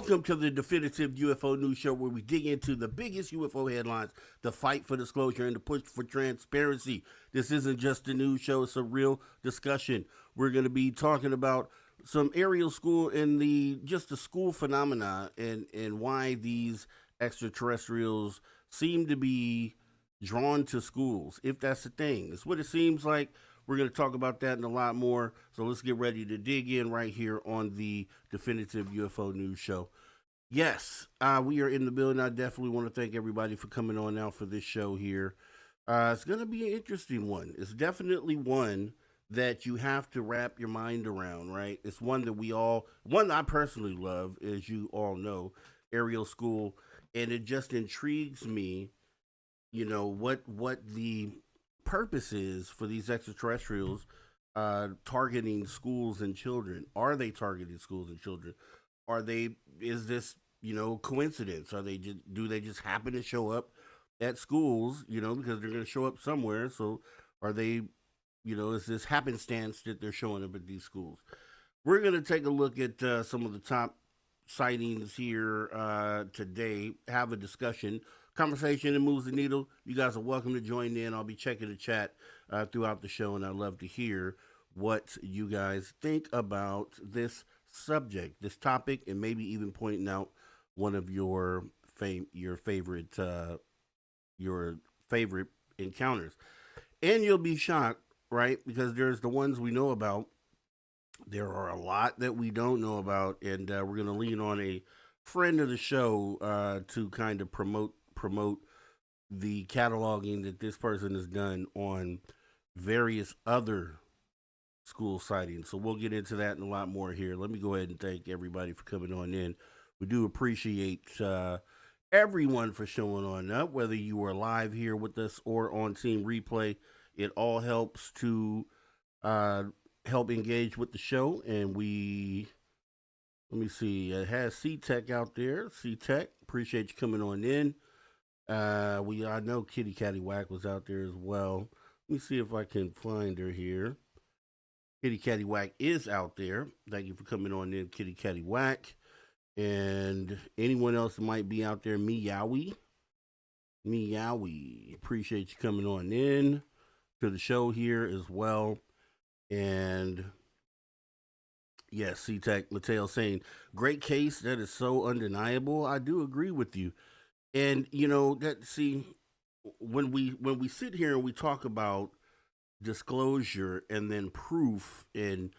Welcome to the definitive UFO news show where we dig into the biggest UFO headlines, the fight for disclosure, and the push for transparency. This isn't just a news show, it's a real discussion. We're going to be talking about some aerial school and the school phenomena and why these extraterrestrials seem to be drawn to schools, if that's the thing. It's what it seems like. We're going to talk about that and a lot more. So let's get ready to dig in right here on the Definitive UFO News Show. Yes, we are in the building. I definitely want to thank everybody for coming on out for this show here. It's going to be an interesting one. It's definitely one that you have to wrap your mind around, right? It's one that one I personally love, as you all know, aerial school. And it just intrigues me, what the purpose is for these extraterrestrials targeting schools and children. Are they targeting schools and children? Is this coincidence? Do they just happen to show up at schools, because they're going to show up somewhere? So are they, is this happenstance that they're showing up at these schools? We're going to take a look at some of the top sightings here today, have a discussion, conversation that moves the needle. You guys are welcome to join in. I'll be checking the chat throughout the show, and I'd love to hear what you guys think about this subject, this topic, and maybe even pointing out one of your favorite encounters. And you'll be shocked, right? Because there's the ones we know about. There are a lot that we don't know about, and we're going to lean on a friend of the show to kind of promote the cataloging that this person has done on various other school sightings. So we'll get into that and a lot more here. Let me go ahead and thank everybody for coming on in. We do appreciate everyone for showing on up, whether you are live here with us or on Team Replay. It all helps to help engage with the show. And let me see, it has C-Tech out there. C-Tech, appreciate you coming on in. I know Kitty Catty Whack was out there as well. Let me see if I can find her here. Kitty Catty Whack is out there. Thank you for coming on in, Kitty Catty Whack. And anyone else that might be out there, Meowie, appreciate you coming on in to the show here as well. And yes, C-Tech Mateo saying, great case. That is so undeniable. I do agree with you. And when we sit here and we talk about disclosure and then proof, and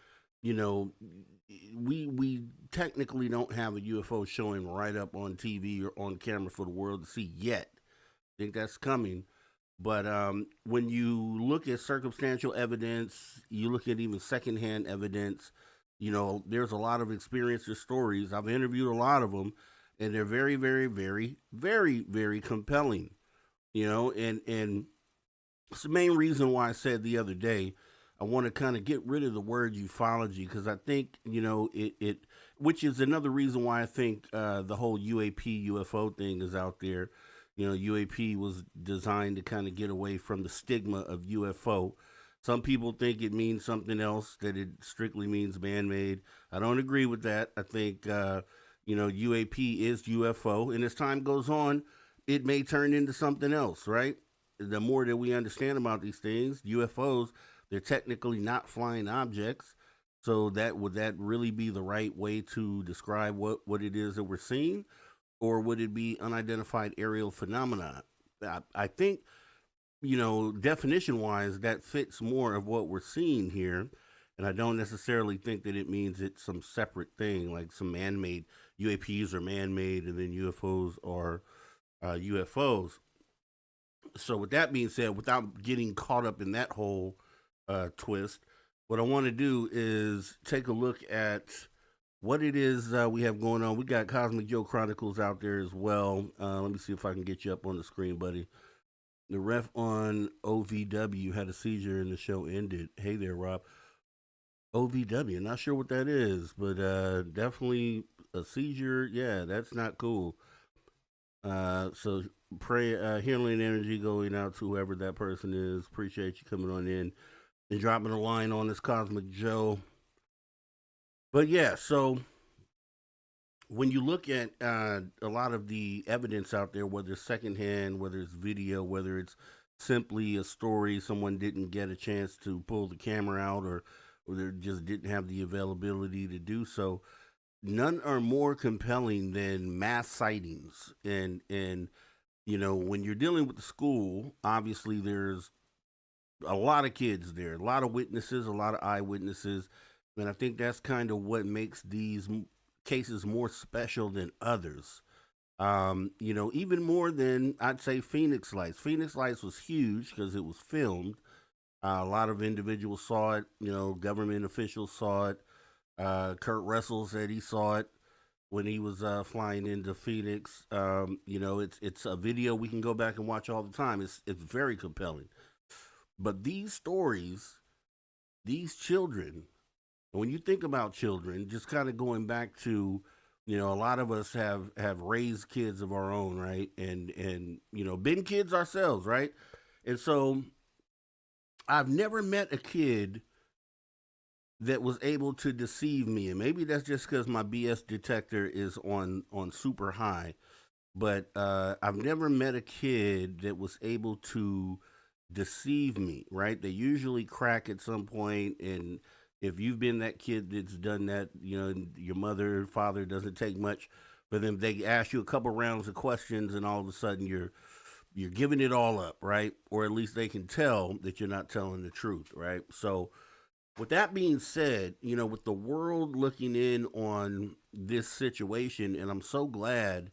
we technically don't have a UFO showing right up on TV or on camera for the world to see yet. I think that's coming. But when you look at circumstantial evidence, you look at even secondhand evidence, there's a lot of experiencer stories. I've interviewed a lot of them, and they're very, very, very, very, very compelling, and it's the main reason why I said the other day, I want to kind of get rid of the word ufology, because I think, which is another reason why I think the whole UAP, UFO thing is out there. UAP was designed to kind of get away from the stigma of UFO. Some people think it means something else, that it strictly means man-made. I don't agree with that. I think, UAP is UFO, and as time goes on, it may turn into something else, right? The more that we understand about these things, UFOs, they're technically not flying objects. So would that really be the right way to describe what it is that we're seeing? Or would it be unidentified aerial phenomena? I think, definition-wise, that fits more of what we're seeing here. And I don't necessarily think that it means it's some separate thing, like some man-made. UAPs are man-made, and then UFOs are UFOs. So with that being said, without getting caught up in that whole twist, what I want to do is take a look at what it is we have going on. We got Cosmic Joe Chronicles out there as well. Let me see if I can get you up on the screen, buddy. The ref on OVW had a seizure and the show ended. Hey there, Rob. OVW, not sure what that is, but definitely a seizure. Yeah, that's not cool. So pray healing energy going out to whoever that person is. Appreciate you coming on in and dropping a line on this Cosmic Joe. But yeah, so when you look at a lot of the evidence out there, whether it's secondhand, whether it's video, whether it's simply a story, someone didn't get a chance to pull the camera out, or they just didn't have the availability to do so. None are more compelling than mass sightings. And when you're dealing with the school, obviously there's a lot of kids there, a lot of witnesses, a lot of eyewitnesses, and I think that's kind of what makes these cases more special than others. Even more than I'd say Phoenix Lights. Phoenix Lights was huge because it was filmed. A lot of individuals saw it. Government officials saw it. Kurt Russell said he saw it when he was flying into Phoenix. It's a video we can go back and watch all the time. It's very compelling. But these stories, these children, when you think about children, just kind of going back to, a lot of us have raised kids of our own, right? And been kids ourselves, right? And so I've never met a kid that was able to deceive me, and maybe that's just because my BS detector is on super high. But I've never met a kid that was able to deceive me, right? They usually crack at some point, and if you've been that kid that's done that, your mother, father doesn't take much for them. They ask you a couple rounds of questions, and all of a sudden you're giving it all up, right? Or at least they can tell that you're not telling the truth, right? So, with that being said, with the world looking in on this situation, and I'm so glad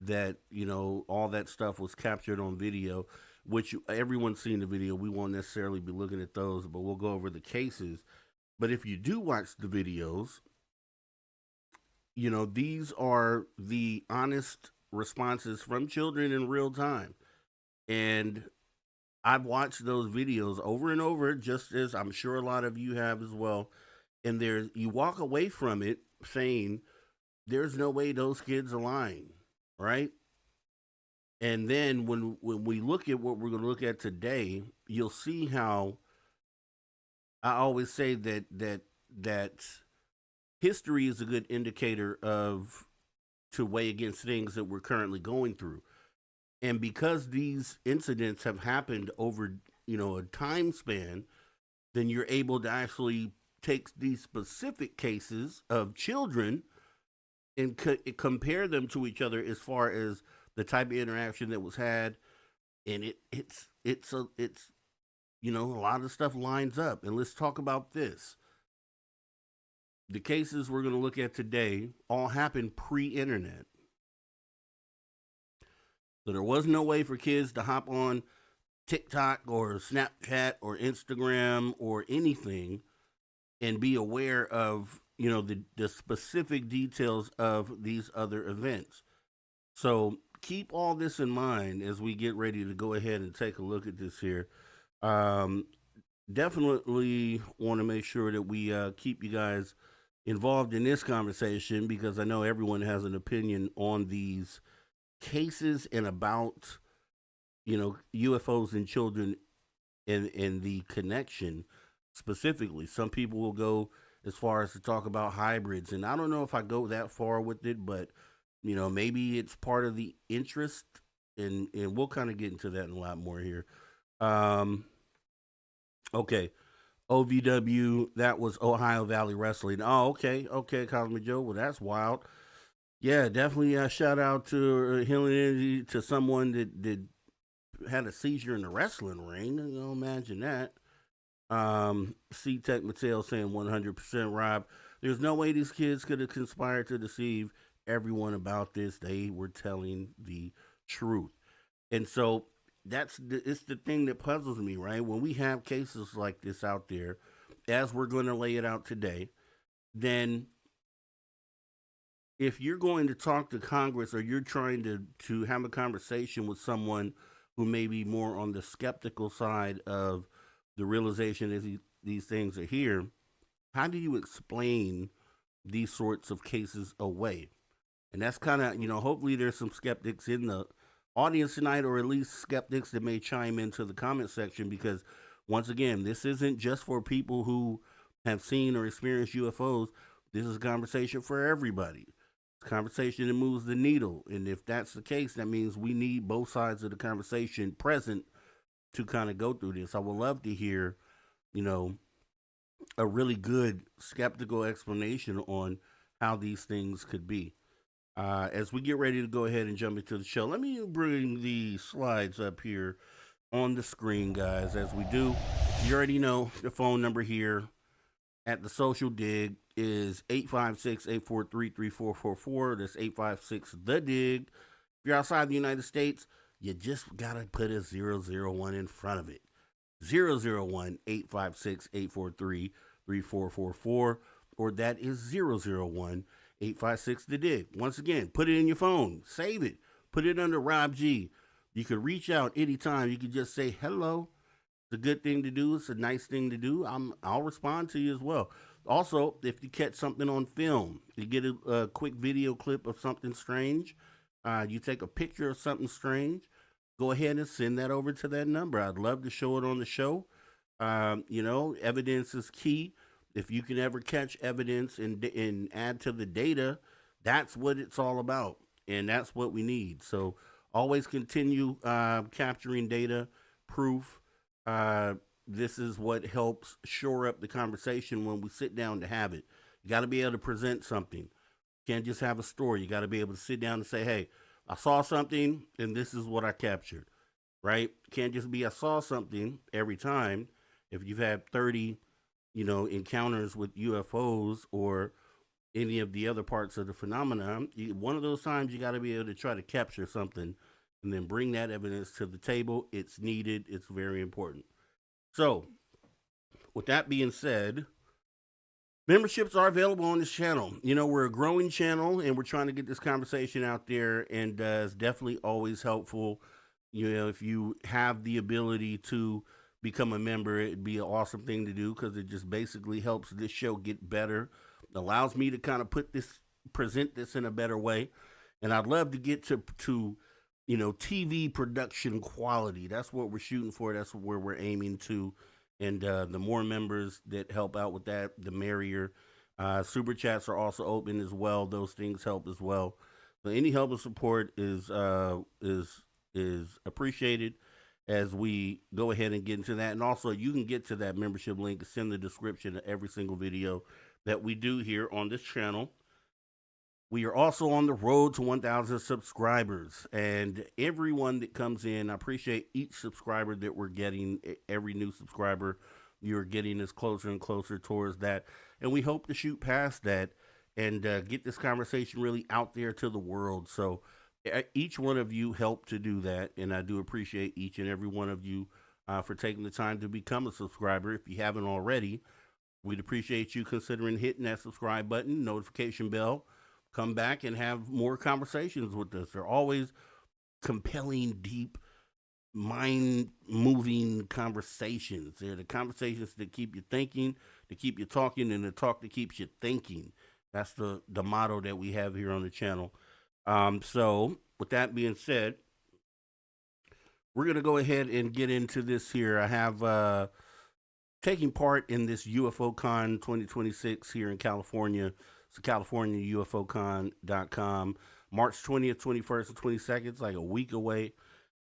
that all that stuff was captured on video, which everyone's seen the video. We won't necessarily be looking at those, but we'll go over the cases. But if you do watch the videos, these are the honest responses from children in real time. And I've watched those videos over and over, just as I'm sure a lot of you have as well. And you walk away from it saying, there's no way those kids are lying, right? And then when we look at what we're going to look at today, you'll see how I always say that history is a good indicator to weigh against things that we're currently going through. And because these incidents have happened over, a time span, then you're able to actually take these specific cases of children and compare them to each other as far as the type of interaction that was had, and it's a lot of stuff lines up. And let's talk about this. The cases we're going to look at today all happened pre-internet. So there was no way for kids to hop on TikTok or Snapchat or Instagram or anything and be aware of, the specific details of these other events. So keep all this in mind as we get ready to go ahead and take a look at this here. Definitely want to make sure that we keep you guys involved in this conversation, because I know everyone has an opinion on these cases and about, UFOs and children and the connection specifically. Some people will go as far as to talk about hybrids, and I don't know if I go that far with it, but maybe it's part of the interest, and we'll kind of get into that in a lot more here. Okay. OVW, that was Ohio Valley Wrestling. Oh, okay, Cosmic Joe. Well, that's wild. Yeah, definitely a shout out to Healing Energy, to someone that had a seizure in the wrestling ring. Imagine that. C-Tech Mattel saying 100% Rob. There's no way these kids could have conspired to deceive everyone about this. They were telling the truth. And so it's the thing that puzzles me, right? When we have cases like this out there, as we're going to lay it out today, then if you're going to talk to Congress, or you're trying to have a conversation with someone who may be more on the skeptical side of the realization that these things are here, how do you explain these sorts of cases away? And that's kind of, hopefully there's some skeptics in the audience tonight, or at least skeptics that may chime into the comment section, because once again, this isn't just for people who have seen or experienced UFOs. This is a conversation for everybody. Conversation that moves the needle. And if that's the case, that means we need both sides of the conversation present to kind of go through this. I would love to hear, you know, a really good skeptical explanation on how these things could be. As we get ready to go ahead and jump into the show, let me bring the slides up here on the screen, guys. As we do, you already know the phone number here at the Social Dig is 856-843-3444. That's 856 the Dig. If you're outside the United States, you just gotta put a 001 in front of it. 001-856-843-3444, or that is 001-856 the Dig. Once again, put it in your phone, save it, put it under Rob G. You can reach out anytime. You can just say hello. It's a good thing to do. It's a nice thing to do. I'll respond to you as well. Also, if you catch something on film, you get a quick video clip of something strange, you take a picture of something strange, go ahead and send that over to that number. I'd love to show it on the show. Evidence is key. If you can ever catch evidence and add to the data, that's what it's all about. And that's what we need. So always continue capturing data, proof. This is what helps shore up the conversation when we sit down to have it. You got to be able to present something. You can't just have a story. You got to be able to sit down and say, hey, I saw something and this is what I captured, right? Can't just be I saw something every time. If you've had 30, encounters with UFOs or any of the other parts of the phenomenon, one of those times you got to be able to try to capture something and then bring that evidence to the table. It's needed. It's very important. So, with that being said, memberships are available on this channel. We're a growing channel, and we're trying to get this conversation out there, and it's definitely always helpful. If you have the ability to become a member, it'd be an awesome thing to do because it just basically helps this show get better, allows me to kind of present this in a better way, and I'd love to get to TV production quality. That's what we're shooting for. That's where we're aiming to. And the more members that help out with that, the merrier. Super chats are also open as well. Those things help as well. So any help and support is appreciated as we go ahead and get into that. And also, you can get to that membership link. It's in the description of every single video that we do here on this channel. We are also on the road to 1,000 subscribers, and everyone that comes in, I appreciate each subscriber that we're getting. Every new subscriber, you're getting us closer and closer towards that, and we hope to shoot past that and get this conversation really out there to the world. So each one of you helped to do that, and I do appreciate each and every one of you for taking the time to become a subscriber. If you haven't already, we'd appreciate you considering hitting that subscribe button, notification bell. Come back and have more conversations with us. They're always compelling, deep, mind-moving conversations. They're the conversations that keep you thinking, to keep you talking, and the talk that keeps you thinking. That's the motto that we have here on the channel. So, with that being said, we're going to go ahead and get into this here. I have taking part in this UFO Con 2026 here in California. It's CaliforniaUFOCon.com. March 20th, 21st, and 22nd. It's like a week away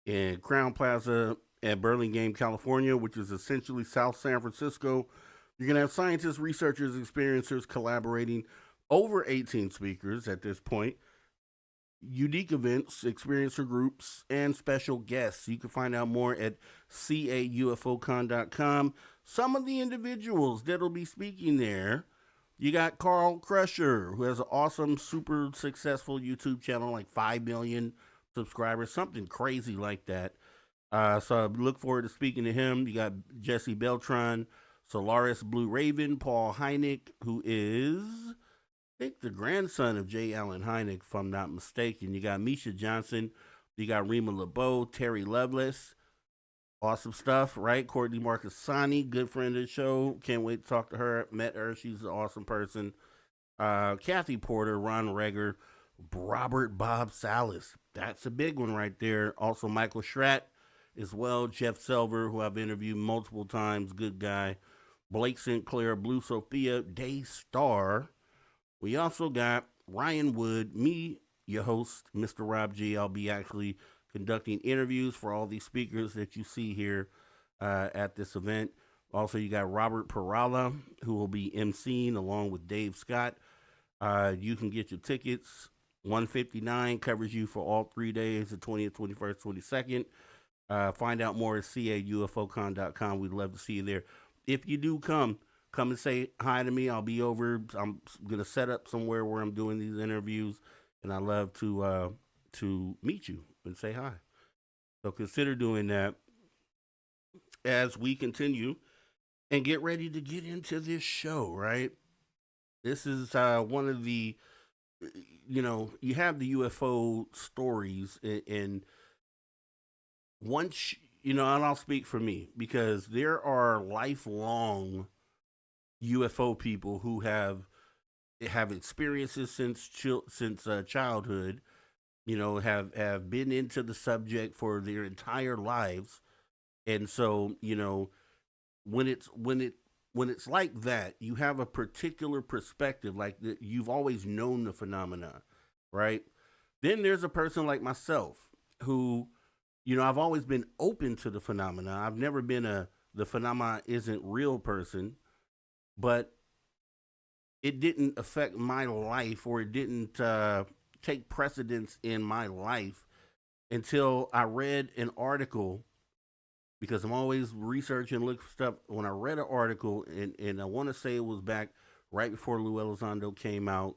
in Crown Plaza at Burlingame, California, which is essentially South San Francisco. You're going to have scientists, researchers, experiencers collaborating, over 18 speakers at this point, unique events, experiencer groups, and special guests. You can find out more at CAUFOCon.com. Some of the individuals that'll be speaking there. You got Carl Crusher, who has an awesome, super successful YouTube channel, like 5 million subscribers, something crazy like that. So I look forward to speaking to him. You got Jesse Beltran, Solaris Blue Raven, Paul Hynek, who is, I think, the grandson of J. Allen Hynek, if I'm not mistaken. You got Misha Johnson. You got Rima LeBeau, Terry Lovelace. Awesome stuff, right? Courtney Marcassani, good friend of the show. Can't wait to talk to her. Met her. She's an awesome person. Kathy Porter, Ron Reger, Robert Bob Salas. That's a big one right there. Also, Michael Schratt as well. Jeff Selver, who I've interviewed multiple times. Good guy. Blake Sinclair, Blue Sophia, Day Star. We also got Ryan Wood, me, your host, Mr. Rob G. I'll be actually conducting interviews for all these speakers that you see here at this event. Also, you got Robert Perala, who will be emceeing along with Dave Scott. You can get your tickets. 159 covers you for all 3 days, the 20th, 21st, 22nd. Find out more at caufocon.com. We'd love to see you there. If you do come and say hi to me. I'll be over. I'm gonna set up somewhere where I'm doing these interviews, and I love to meet you and say hi. So consider doing that as we continue and get ready to get into this show. Right. This is one of the, you have the UFO stories, and once and I'll speak for me because there are lifelong UFO people who have experiences since childhood, have been into the subject for their entire lives, and so when it's like that, you have a particular perspective, like you've always known the phenomena, right? Then there's a person like myself who, I've always been open to the phenomena. I've never been the phenomena isn't real person, but it didn't affect my life, or it didn't take precedence in my life until I read an article, because I'm always researching, looking for stuff. When I read an article, and I want to say it was back right before Lou Elizondo came out,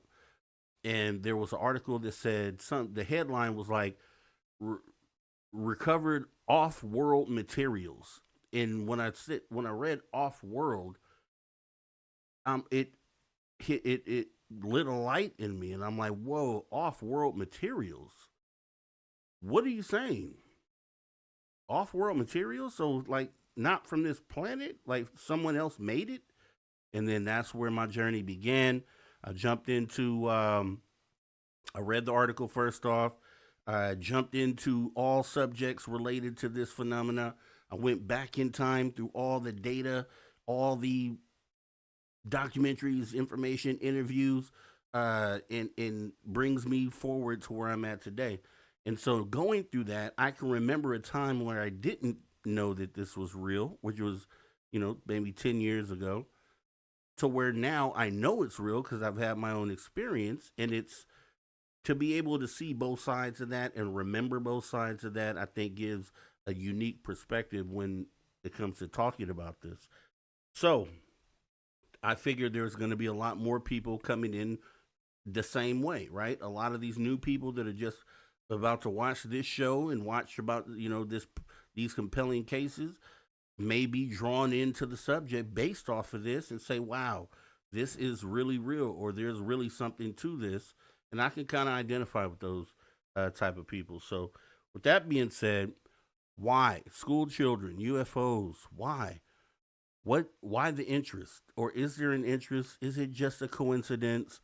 and there was an article that said the headline was like, recovered off-world materials. And when I read off-world, it lit a light in me, and I'm like, whoa, off-world materials. What are you saying? Off-world materials? So, like, not from this planet? Like, someone else made it? And then that's where my journey began. I jumped into, I read the article first off. I jumped into all subjects related to this phenomena. I went back in time through all the data, all the documentaries, information, interviews, and brings me forward to where I'm at today. And so going through that, I can remember a time where I didn't know that this was real, which was, maybe 10 years ago, to where now I know it's real because I've had my own experience. And it's to be able to see both sides of that and remember both sides of that, I think gives a unique perspective when it comes to talking about this. So I figured there's going to be a lot more people coming in the same way, right? A lot of these new people that are just about to watch this show and watch about, these compelling cases may be drawn into the subject based off of this and say, wow, this is really real, or there's really something to this. And I can kind of identify with those type of people. So with that being said, why school children, UFOs? Why? Why the interest? Or is there an interest? Is it just a coincidence?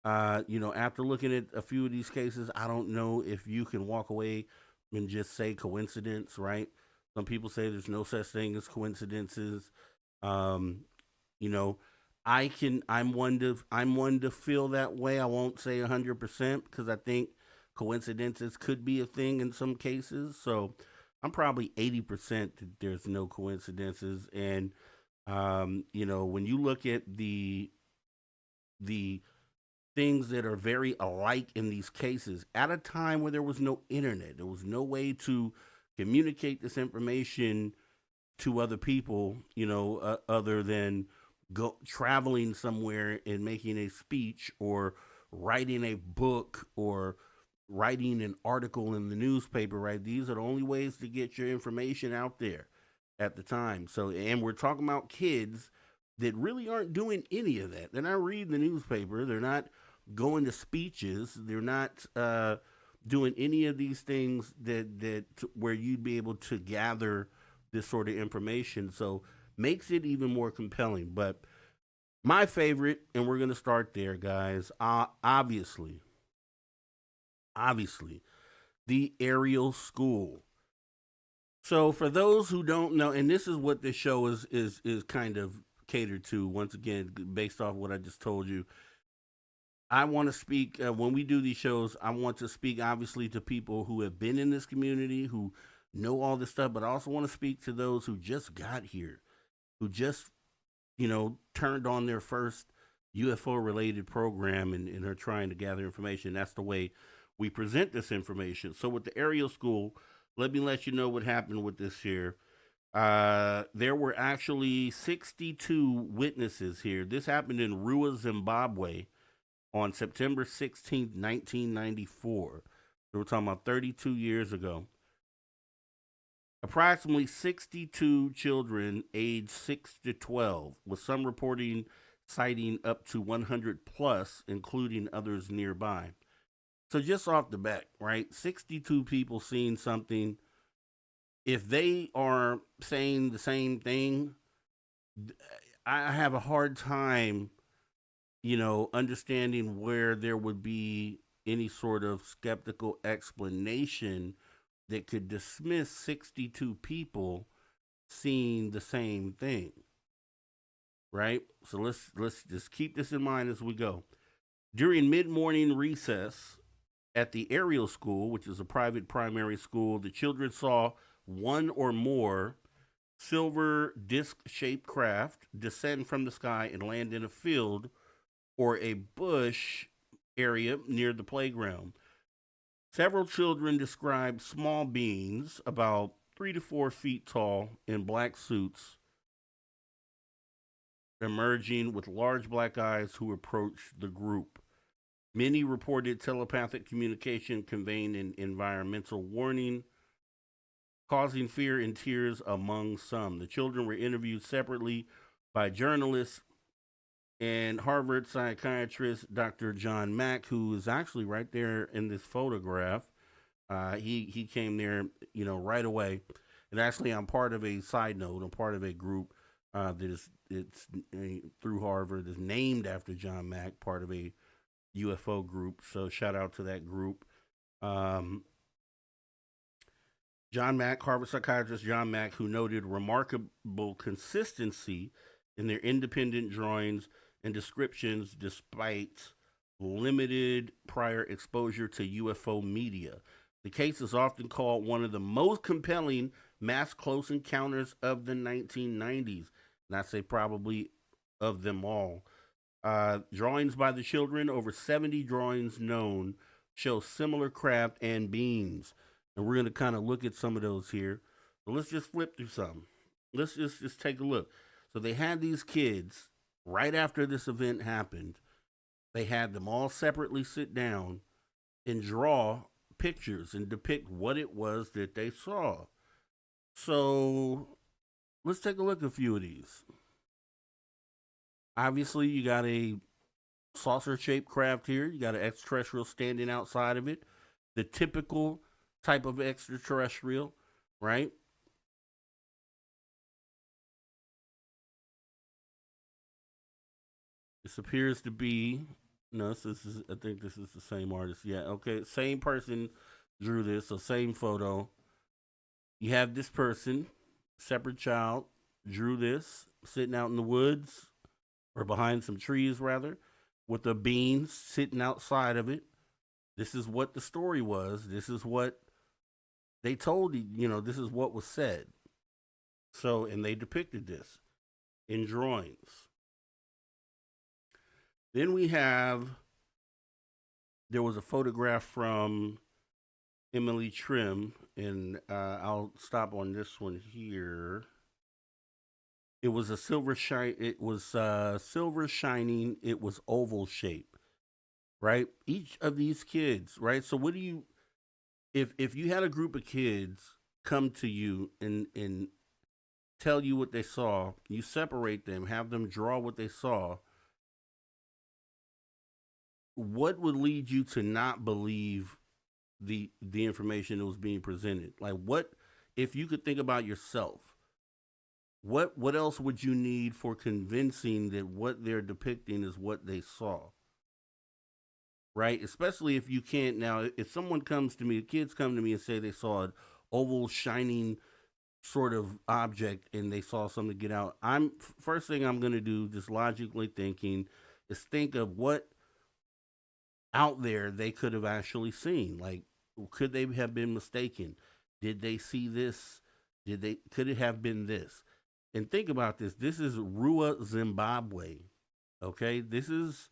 After looking at a few of these cases, I don't know if you can walk away and just say coincidence, right? Some people say there's no such thing as coincidences. I'm one to feel that way. I won't say 100% because I think coincidences could be a thing in some cases. So I'm probably 80% that there's no coincidences. And when you look at the things that are very alike in these cases, at a time where there was no internet, there was no way to communicate this information to other people, other than traveling somewhere and making a speech, or writing a book, or writing an article in the newspaper, right? These are the only ways to get your information out there at the time. So, and we're talking about kids that really aren't doing any of that. They're not reading the newspaper. They're not going to speeches. They're not doing any of these things that where you'd be able to gather this sort of information. So makes it even more compelling. But my favorite, and we're going to start there, guys, obviously, the aerial school. So for those who don't know, and this is what this show is kind of catered to, once again, based off what I just told you, I want to speak when we do these shows. I want to speak obviously to people who have been in this community, who know all this stuff, but I also want to speak to those who just got here, who just turned on their first UFO related program and are trying to gather information. That's the way we present this information. So with the aerial school, let me let you know what happened with this here. There were actually 62 witnesses here. This happened in Rua, Zimbabwe on September 16th, 1994. So we're talking about 32 years ago. Approximately 62 children aged 6 to 12, with some reporting citing up to 100 plus, including others nearby. So just off the bat, right? 62 people seeing something. If they are saying the same thing, I have a hard time, understanding where there would be any sort of skeptical explanation that could dismiss 62 people seeing the same thing, right? So let's just keep this in mind as we go. During mid-morning recess at the Ariel School, which is a private primary school, the children saw one or more silver disc-shaped craft descend from the sky and land in a field or a bush area near the playground. Several children described small beings about 3 to 4 feet tall in black suits emerging with large black eyes who approached the group. Many reported telepathic communication conveying an environmental warning, causing fear and tears among some. The children were interviewed separately by journalists and Harvard psychiatrist Dr. John Mack, who is actually right there in this photograph. He came there, right away. And actually, I'm part of a side note. I'm part of a group that is through Harvard is named after John Mack, part of a UFO group. So shout out to that group. John Mack, Harvard psychiatrist John Mack, who noted remarkable consistency in their independent drawings and descriptions despite limited prior exposure to UFO media. The case is often called one of the most compelling mass close encounters of the 1990s, and I say probably of them all. Drawings by the children, over 70 drawings known, show similar craft and beings. And we're going to kind of look at some of those here. So let's just flip through some. Let's just take a look. So they had these kids right after this event happened. They had them all separately sit down and draw pictures and depict what it was that they saw. So let's take a look at a few of these. Obviously, you got a saucer shaped craft here. You got an extraterrestrial standing outside of it. The typical type of extraterrestrial, right? This appears to be no. This is I think this is the same artist. Yeah, okay, same person drew this. So same photo. You have this person, separate child, drew this sitting out in the woods or behind some trees rather, with the beans sitting outside of it. This is what the story was. This is what they told you. This is what was said. So, and they depicted this in drawings. Then we have, there was a photograph from Emily Trim, and I'll stop on this one here. It was a silver shine. It was silver shining. It was oval shape, right? Each of these kids, right? So, what do you, if you had a group of kids come to you and tell you what they saw, you separate them, have them draw what they saw. What would lead you to not believe the information that was being presented? Like, what if you could think about yourself? What else would you need for convincing that what they're depicting is what they saw? Right? Especially if you can't now. If someone comes to me, kids come to me and say they saw an oval shining sort of object and they saw something get out. I'm first thing I'm going to do, just logically thinking, is think of what out there they could have actually seen. Like, could they have been mistaken? Did they see this? Could it have been this? And think about this. This is Rua, Zimbabwe. Okay? This is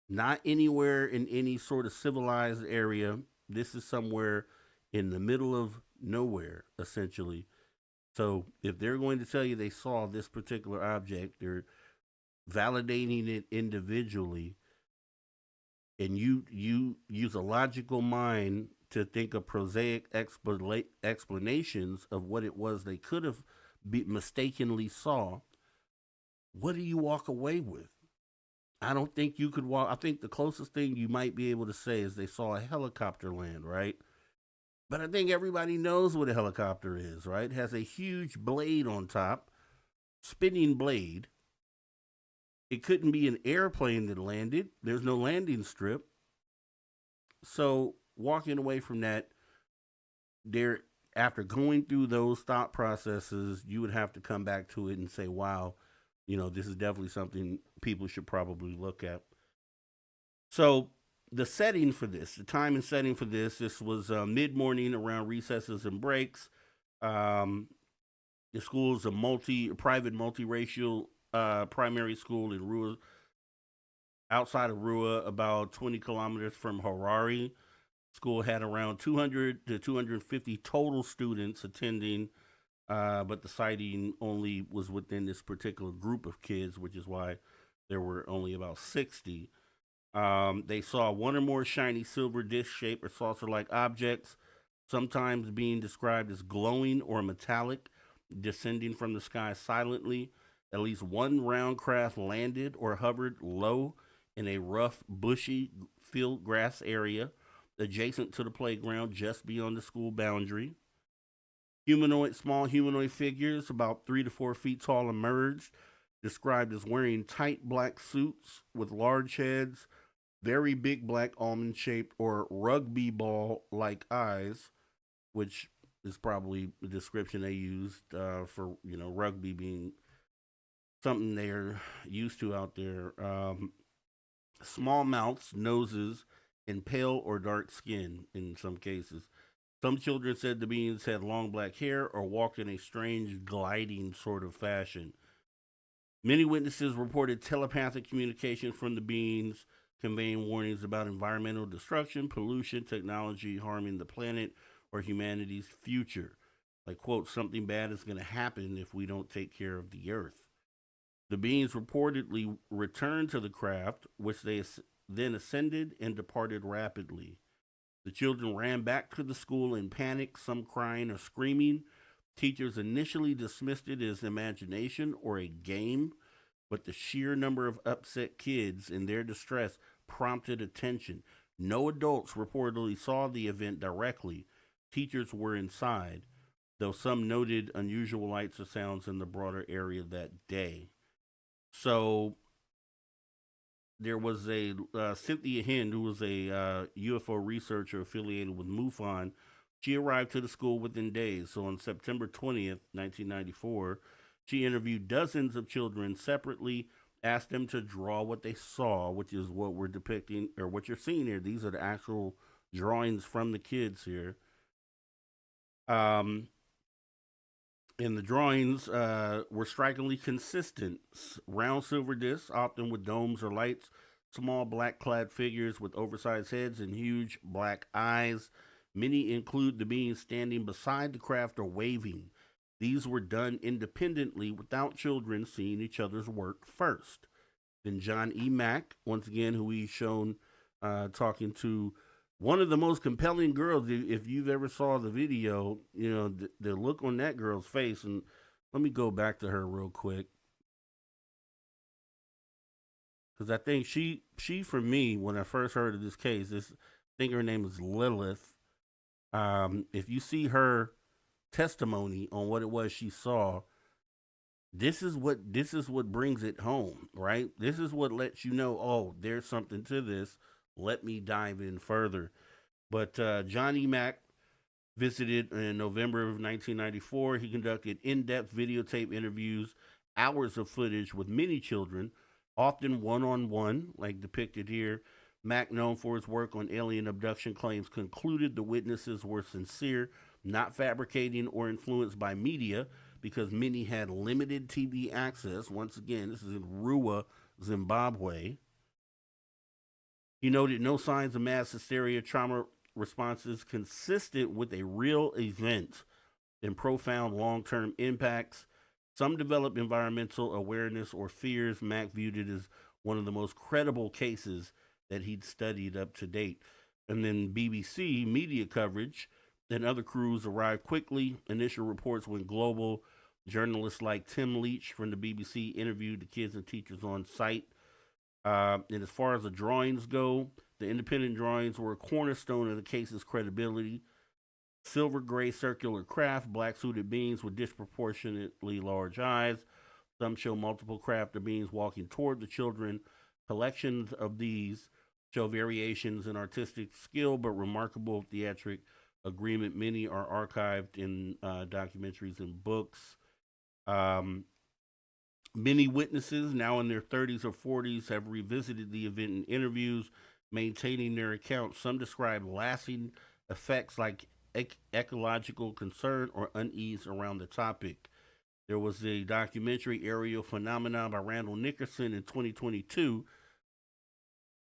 not anywhere in any sort of civilized area. This is somewhere in the middle of nowhere, essentially. So if they're going to tell you they saw this particular object, they're validating it individually, and you use a logical mind to think of prosaic explanations of what it was they could have mistakenly saw. What do you walk away with? I don't think you could walk. I think the closest thing you might be able to say is they saw a helicopter land, right? But I think everybody knows what a helicopter is, right? It has a huge blade on top, spinning blade. It couldn't be an airplane that landed. There's no landing strip. So walking away from that, there, after going through those thought processes, you would have to come back to it and say, wow, this is definitely something people should probably look at. So the setting for this, the time and setting for this was mid-morning around recesses and breaks. The school is a private multiracial primary school in Rua, outside of Rua, about 20 kilometers from Harare. School had around 200 to 250 total students attending, but the sighting only was within this particular group of kids, which is why there were only about 60. They saw one or more shiny silver disc-shaped or saucer-like objects, sometimes being described as glowing or metallic, descending from the sky silently. At least one round craft landed or hovered low in a rough, bushy field grass area adjacent to the playground just beyond the school boundary. Small humanoid figures about 3 to 4 feet tall emerged, described as wearing tight black suits with large heads, very big black almond-shaped or rugby ball-like eyes, which is probably the description they used for rugby being something they're used to out there. Small mouths, noses, and pale or dark skin in some cases. Some children said the beings had long black hair or walked in a strange gliding sort of fashion. Many witnesses reported telepathic communication from the beings, conveying warnings about environmental destruction, pollution, technology harming the planet, or humanity's future. Like, quote, something bad is going to happen if we don't take care of the earth. The beings reportedly returned to the craft, which they then ascended and departed rapidly. The children ran back to the school in panic, some crying or screaming. Teachers initially dismissed it as imagination or a game, but the sheer number of upset kids and their distress prompted attention. No adults reportedly saw the event directly. Teachers were inside, though some noted unusual lights or sounds in the broader area that day. So there was a Cynthia Hind, who was a UFO researcher affiliated with MUFON. She arrived to the school within days. So on September 20th, 1994, she interviewed dozens of children separately, asked them to draw what they saw, which is what we're depicting, or what you're seeing here. These are the actual drawings from the kids here. And the drawings were strikingly consistent. Round silver discs, often with domes or lights, small black-clad figures with oversized heads and huge black eyes. Many include the beings standing beside the craft or waving. These were done independently without children seeing each other's work first. Then John E. Mack, once again, who we've shown talking to one of the most compelling girls. If you've ever saw the video, the look on that girl's face. And let me go back to her real quick, because I think she for me, when I first heard of this case, I think her name is Lilith. If you see her testimony on what it was she saw, this is what brings it home, right? This is what lets you know, oh, there's something to this. Let me dive in further. But John E. Mack visited in November of 1994. He conducted in-depth videotape interviews, hours of footage with many children, often one-on-one, like depicted here. Mack, known for his work on alien abduction claims, concluded the witnesses were sincere, not fabricating or influenced by media, because many had limited TV access. Once again, this is in Rua, Zimbabwe. He noted no signs of mass hysteria, trauma responses consistent with a real event and profound long term impacts. Some developed environmental awareness or fears. Mack viewed it as one of the most credible cases that he'd studied up to date. And then BBC media coverage and other crews arrived quickly. Initial reports went global. Journalists like Tim Leach from the BBC interviewed the kids and teachers on site. And as far as the drawings go, the independent drawings were a cornerstone of the case's credibility. Silver gray circular craft, black suited beings with disproportionately large eyes. Some show multiple craft or beings walking toward the children. Collections of these show variations in artistic skill, but remarkable theatric agreement. Many are archived in documentaries and books. Many witnesses, now in their 30s or 40s, have revisited the event in interviews, maintaining their accounts. Some describe lasting effects like ecological concern or unease around the topic. There was a documentary, Aerial Phenomena, by Randall Nickerson in 2022,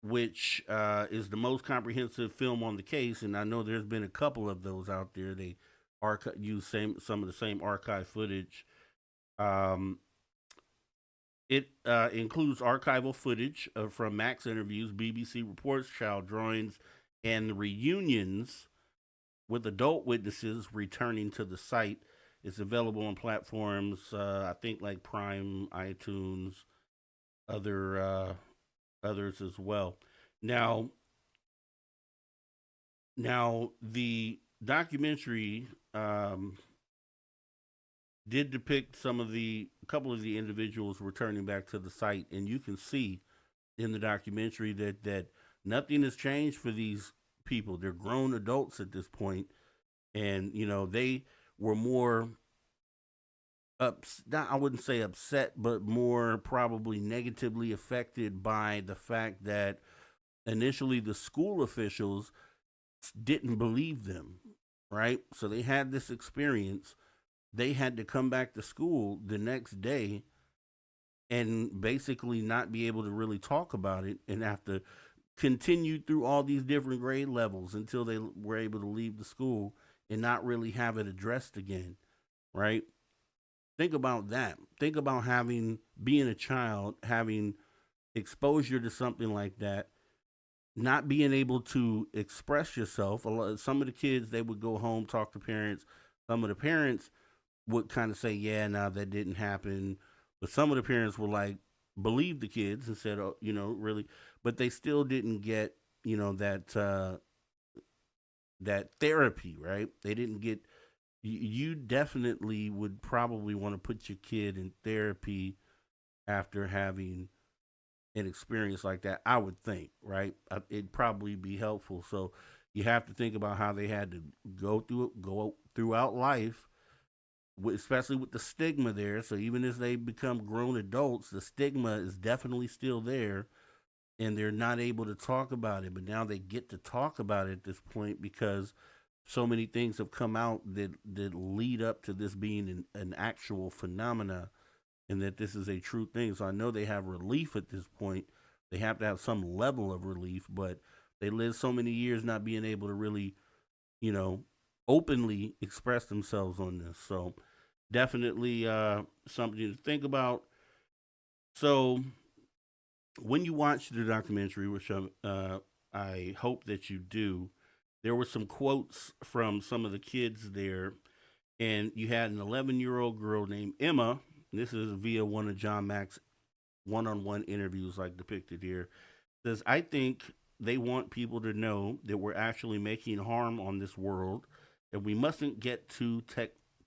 which is the most comprehensive film on the case, and I know there's been a couple of those out there. They use some of the same archive footage. It includes archival footage from Mack's interviews, BBC reports, child drawings, and reunions with adult witnesses returning to the site. It's available on platforms, I think like Prime, iTunes, others as well. Now the documentary did depict a couple of the individuals returning back to the site, and you can see in the documentary that nothing has changed for these people. They're grown adults at this point, and they were more I wouldn't say upset, but more probably negatively affected by the fact that initially the school officials didn't believe them, right? So they had this experience. They had to come back to school the next day and basically not be able to really talk about it, and have to continue through all these different grade levels until they were able to leave the school and not really have it addressed again, right? Think about that. Think about being a child, having exposure to something like that, not being able to express yourself. Some of the kids, they would go home, talk to parents. Some of the parents would kind of say, yeah, no, that didn't happen. But some of the parents were like, believed the kids and said, oh, really. But they still didn't get, that therapy, right? They didn't get, you definitely would probably want to put your kid in therapy after having an experience like that, I would think, right? It'd probably be helpful. So you have to think about how they had to go throughout life, especially with the stigma there. So even as they become grown adults, the stigma is definitely still there, and they're not able to talk about it. But now they get to talk about it at this point, because so many things have come out that lead up to this being an actual phenomena, and that this is a true thing. So I know they have relief at this point. They have to have some level of relief, but they lived so many years not being able to really, openly express themselves on this. So definitely something to think about. So when you watch the documentary, which I hope that you do, there were some quotes from some of the kids there, and you had an 11-year-old girl named Emma. This is via one of John Mack's one-on-one interviews, like depicted here. Says, I think they want people to know that we're actually making harm on this world, and we mustn't get too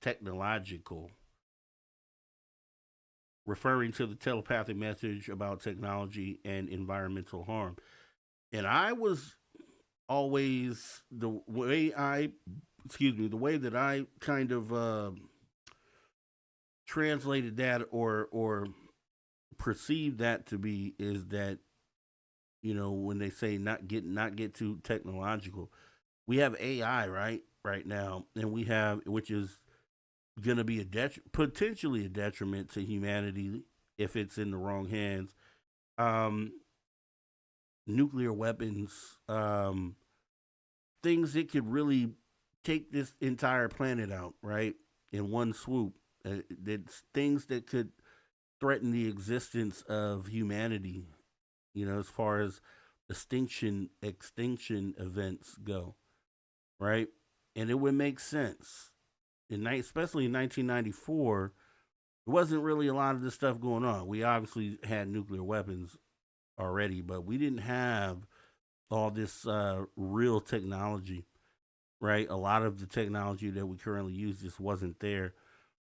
technological, referring to the telepathic message about technology and environmental harm. And I was always, the way that I kind of translated that or perceived that to be, is that when they say not get too technological, we have AI right now, and we have which is going to be potentially a detriment to humanity if it's in the wrong hands. Um, Nuclear weapons, things that could really take this entire planet out, right, in one swoop. That's things that could threaten the existence of humanity. As far as extinction events go, right? And it would make sense especially in 1994. There wasn't really a lot of this stuff going on. We obviously had nuclear weapons already, but we didn't have all this real technology, right? A lot of the technology that we currently use just wasn't there.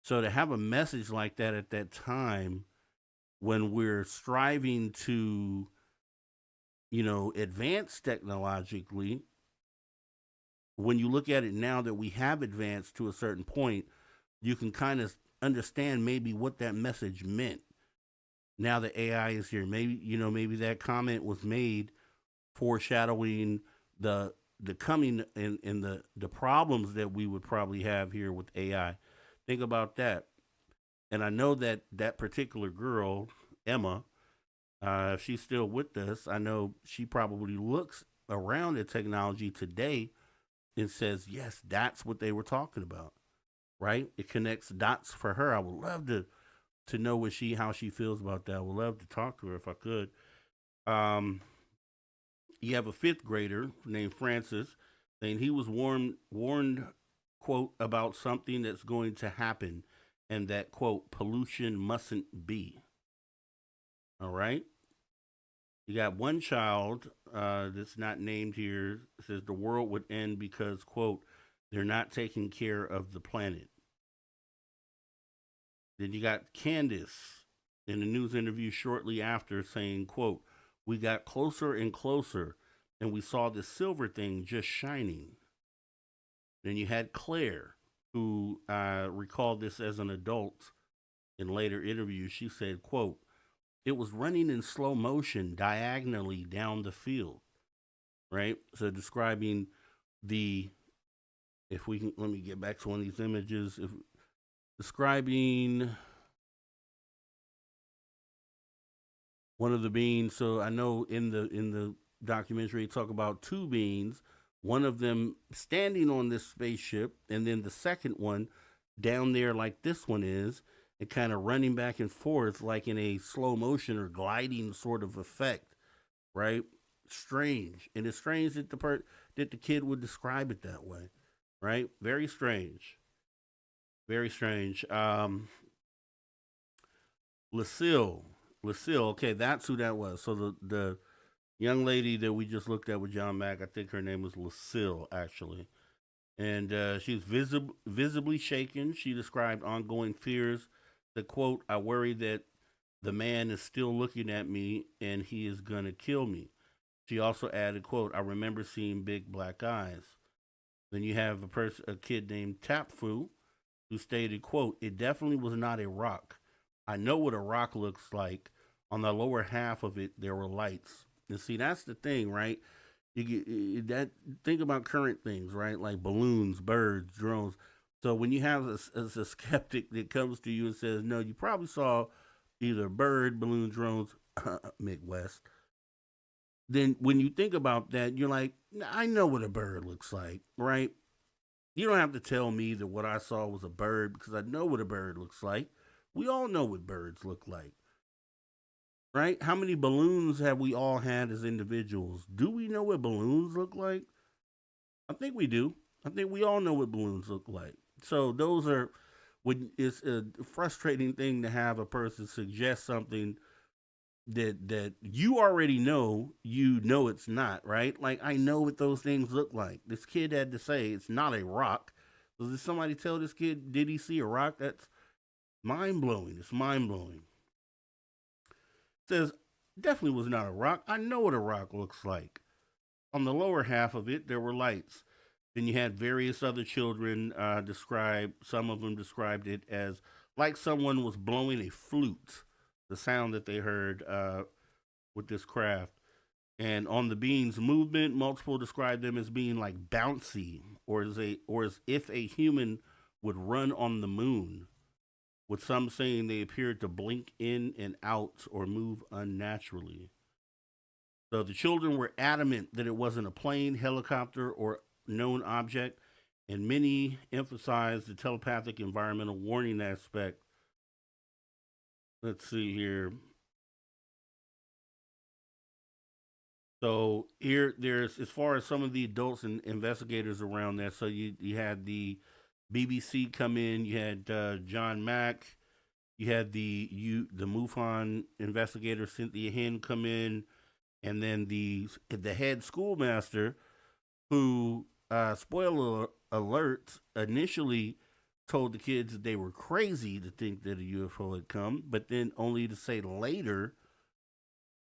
So to have a message like that at that time, when we're striving to, advance technologically, when you look at it now that we have advanced to a certain point, you can kind of understand maybe what that message meant. Now that AI is here, maybe that comment was made foreshadowing the coming and the problems that we would probably have here with AI. Think about that. And I know that particular girl, Emma, if she's still with us, I know she probably looks around at technology today and says, yes, that's what they were talking about, right? It connects dots for her. I would love to know how she feels about that. I would love to talk to her if I could. You have a fifth grader named Francis, saying he was warned, quote, about something that's going to happen, and that, quote, pollution mustn't be. All right. You got one child that's not named here, says the world would end because, quote, they're not taking care of the planet. Then you got Candace in a news interview shortly after saying, quote, we got closer and closer and we saw the silver thing just shining. Then you had Claire, who recalled this as an adult in later interviews. She said, quote, it was running in slow motion diagonally down the field, right? So describing if we can, let me get back to one of these images. Describing one of the beings. So I know in the documentary, talk about two beings, one of them standing on this spaceship, and then the second one down there like this one is, and kind of running back and forth like in a slow motion or gliding sort of effect, right? Strange. And it's strange that the kid would describe it that way, right? Very strange. Very strange. Lucille, okay, that's who that was. So the young lady that we just looked at with John Mack, I think her name was Lucille, actually. And she's visibly shaken. She described ongoing fears. The quote, I worry that the man is still looking at me and he is going to kill me. She also added, quote, I remember seeing big black eyes. Then you have a kid named Tapfu, who stated, quote, it definitely was not a rock. I know what a rock looks like. On the lower half of it, there were lights. And see, that's the thing, right? Think about current things, right? Like balloons, birds, drones. So when you have a skeptic that comes to you and says, no, you probably saw either bird, balloon, drones, Midwest. Then when you think about that, you're like, I know what a bird looks like, right? You don't have to tell me that what I saw was a bird because I know what a bird looks like. We all know what birds look like, right? How many balloons have we all had as individuals? Do we know what balloons look like? I think we do. I think we all know what balloons look like. So those are when it's a frustrating thing to have a person suggest something that you already know it's not, right? Like I know what those things look like. This kid had to say it's not a rock. So did somebody tell this kid, did he see a rock? That's mind blowing. It's mind blowing. Says definitely was not a rock. I know what a rock looks like. On the lower half of it, there were lights. Then you had various other children describe. Some of them described it as like someone was blowing a flute. The sound that they heard with this craft. And on the beings movement, multiple describe them as being like bouncy, or as if a human would run on the moon, with some saying they appeared to blink in and out or move unnaturally. So the children were adamant that it wasn't a plane, helicopter, or known object, and many emphasized the telepathic environmental warning aspect. Let's see here. So here, there's as far as some of the adults and investigators around that. So you had the BBC come in. You had John Mack. You had the MUFON investigator Cynthia Hen come in, and then the head schoolmaster who, spoiler alert, initially told the kids that they were crazy to think that a UFO had come, but then only to say later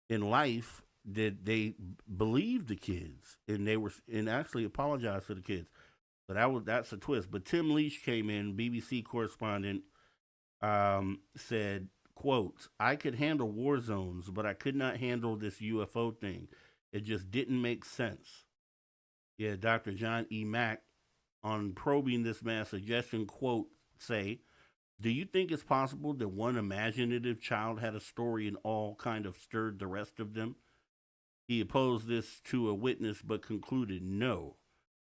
in life that they believed the kids, and they were, and actually apologized to the kids. So that's a twist. But Tim Leach came in, BBC correspondent, said, "Quote: I could handle war zones, but I could not handle this UFO thing. It just didn't make sense." Yeah, Dr. John E. Mack, on probing this man's suggestion, quote, say, "Do you think it's possible that one imaginative child had a story and all kind of stirred the rest of them?" He opposed this to a witness but concluded no,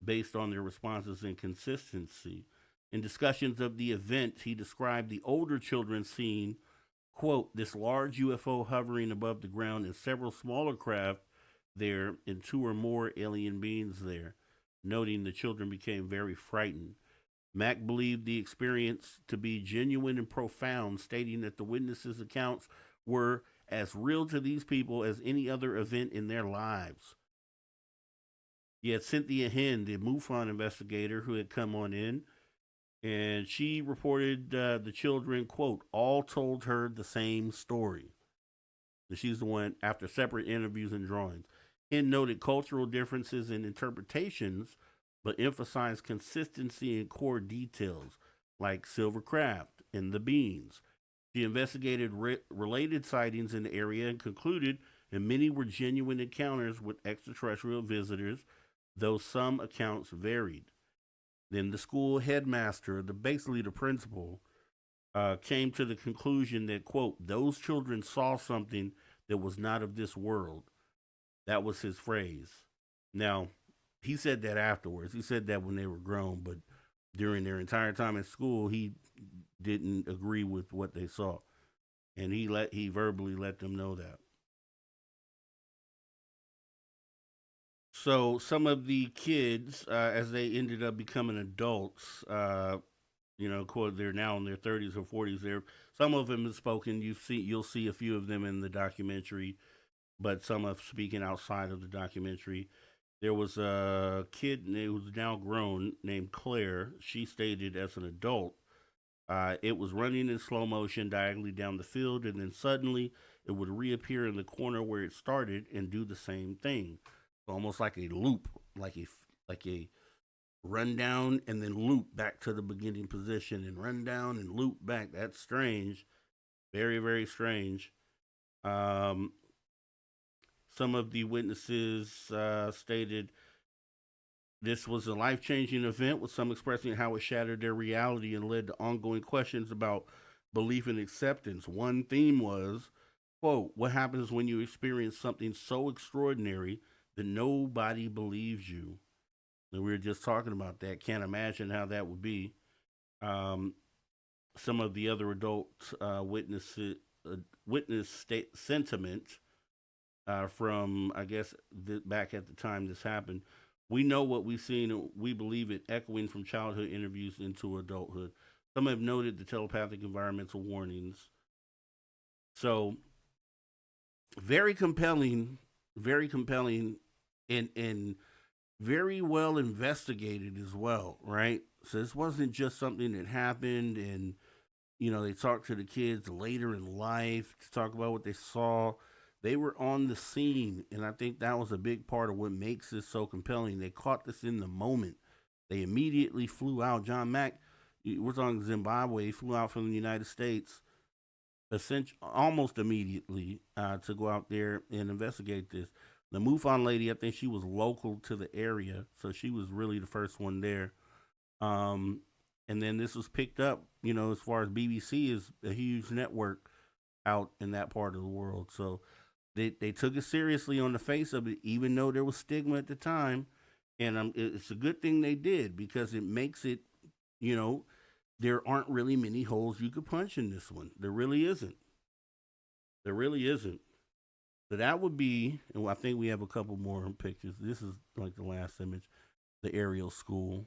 based on their responses and consistency. In discussions of the event, he described the older children seeing, quote, "this large UFO hovering above the ground and several smaller craft there and two or more alien beings there," noting the children became very frightened. Mack believed the experience to be genuine and profound, stating that the witnesses' accounts were as real to these people as any other event in their lives. Yet Cynthia Hen, the MUFON investigator who had come on in, and she reported the children, quote, all told her the same story. And she's the one, after separate interviews and drawings. Hen noted cultural differences in interpretations, but emphasized consistency in core details, like silver craft and the beans. She investigated related sightings in the area and concluded that many were genuine encounters with extraterrestrial visitors, though some accounts varied. Then the school headmaster, basically the principal, came to the conclusion that, quote, those children saw something that was not of this world. That was his phrase. Now, he said that afterwards. He said that when they were grown, but during their entire time in school, he didn't agree with what they saw. And he verbally let them know that. So some of the kids, as they ended up becoming adults, quote, they're now in their 30s or 40s. There, some of them have spoken. You'll see a few of them in the documentary, but some are speaking outside of the documentary. There was a kid who's now grown named Claire. She stated as an adult, it was running in slow motion diagonally down the field, and then suddenly it would reappear in the corner where it started and do the same thing, almost like a loop, like a run down and then loop back to the beginning position, and run down and loop back. That's strange, very very strange. Um, some of the witnesses stated this was a life changing event, with some expressing how it shattered their reality and led to ongoing questions about belief and acceptance. One theme was, quote, what happens when you experience something so extraordinary that nobody believes you? And we were just talking about that. Can't imagine how that would be. Um, some of the other adult witness sentiment from, I guess, back at the time this happened. We know what we've seen, and we believe it echoing from childhood interviews into adulthood. Some have noted the telepathic environmental warnings. So, very compelling, and very well investigated as well, right? So this wasn't just something that happened, and they talked to the kids later in life to talk about what they saw. They were on the scene, and I think that was a big part of what makes this so compelling. They caught this in the moment. They immediately flew out. John Mack, we're talking Zimbabwe, he flew out from the United States almost immediately to go out there and investigate this. The MUFON lady, I think she was local to the area, so she was really the first one there. Um, and then this was picked up, as far as BBC is a huge network out in that part of the world. So they took it seriously on the face of it, even though there was stigma at the time. And it's a good thing they did because it makes it, you know, there aren't really many holes you could punch in this one. There really isn't. There really isn't. So that would be, and I think we have a couple more pictures. This is like the last image, the aerial school.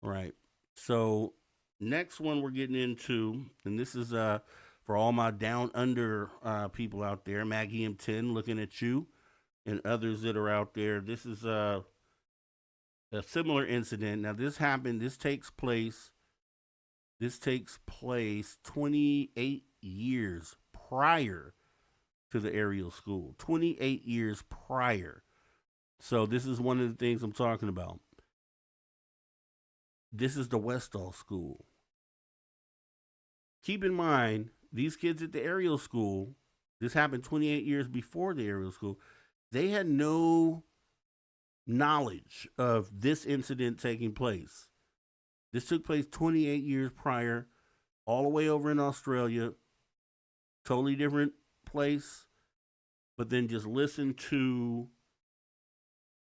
Right. So next one we're getting into, and this is for all my down under people out there, Maggie M10 looking at you, and others that are out there. This is a similar incident. Now this happened. This takes place 28 years prior to the aerial school. 28 years prior. So this is one of the things I'm talking about. This is the Westall School. Keep in mind, these kids at the aerial school, this happened 28 years before the aerial school, they had no knowledge of this incident taking place. This took place 28 years prior, all the way over in Australia, totally different place, but then just listen to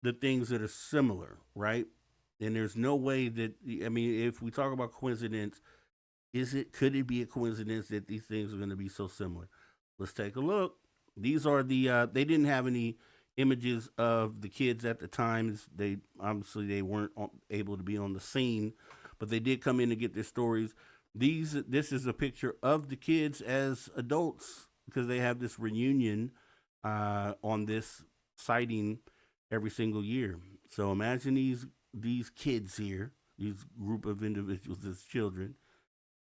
the things that are similar, right? And there's no way that, I mean, if we talk about coincidence, could it be a coincidence that these things are going to be so similar? Let's take a look. These are they didn't have any images of the kids at the time. They weren't able to be on the scene, but they did come in to get their stories. This is a picture of the kids as adults because they have this reunion on this sighting every single year. So imagine these kids here, these group of individuals as children,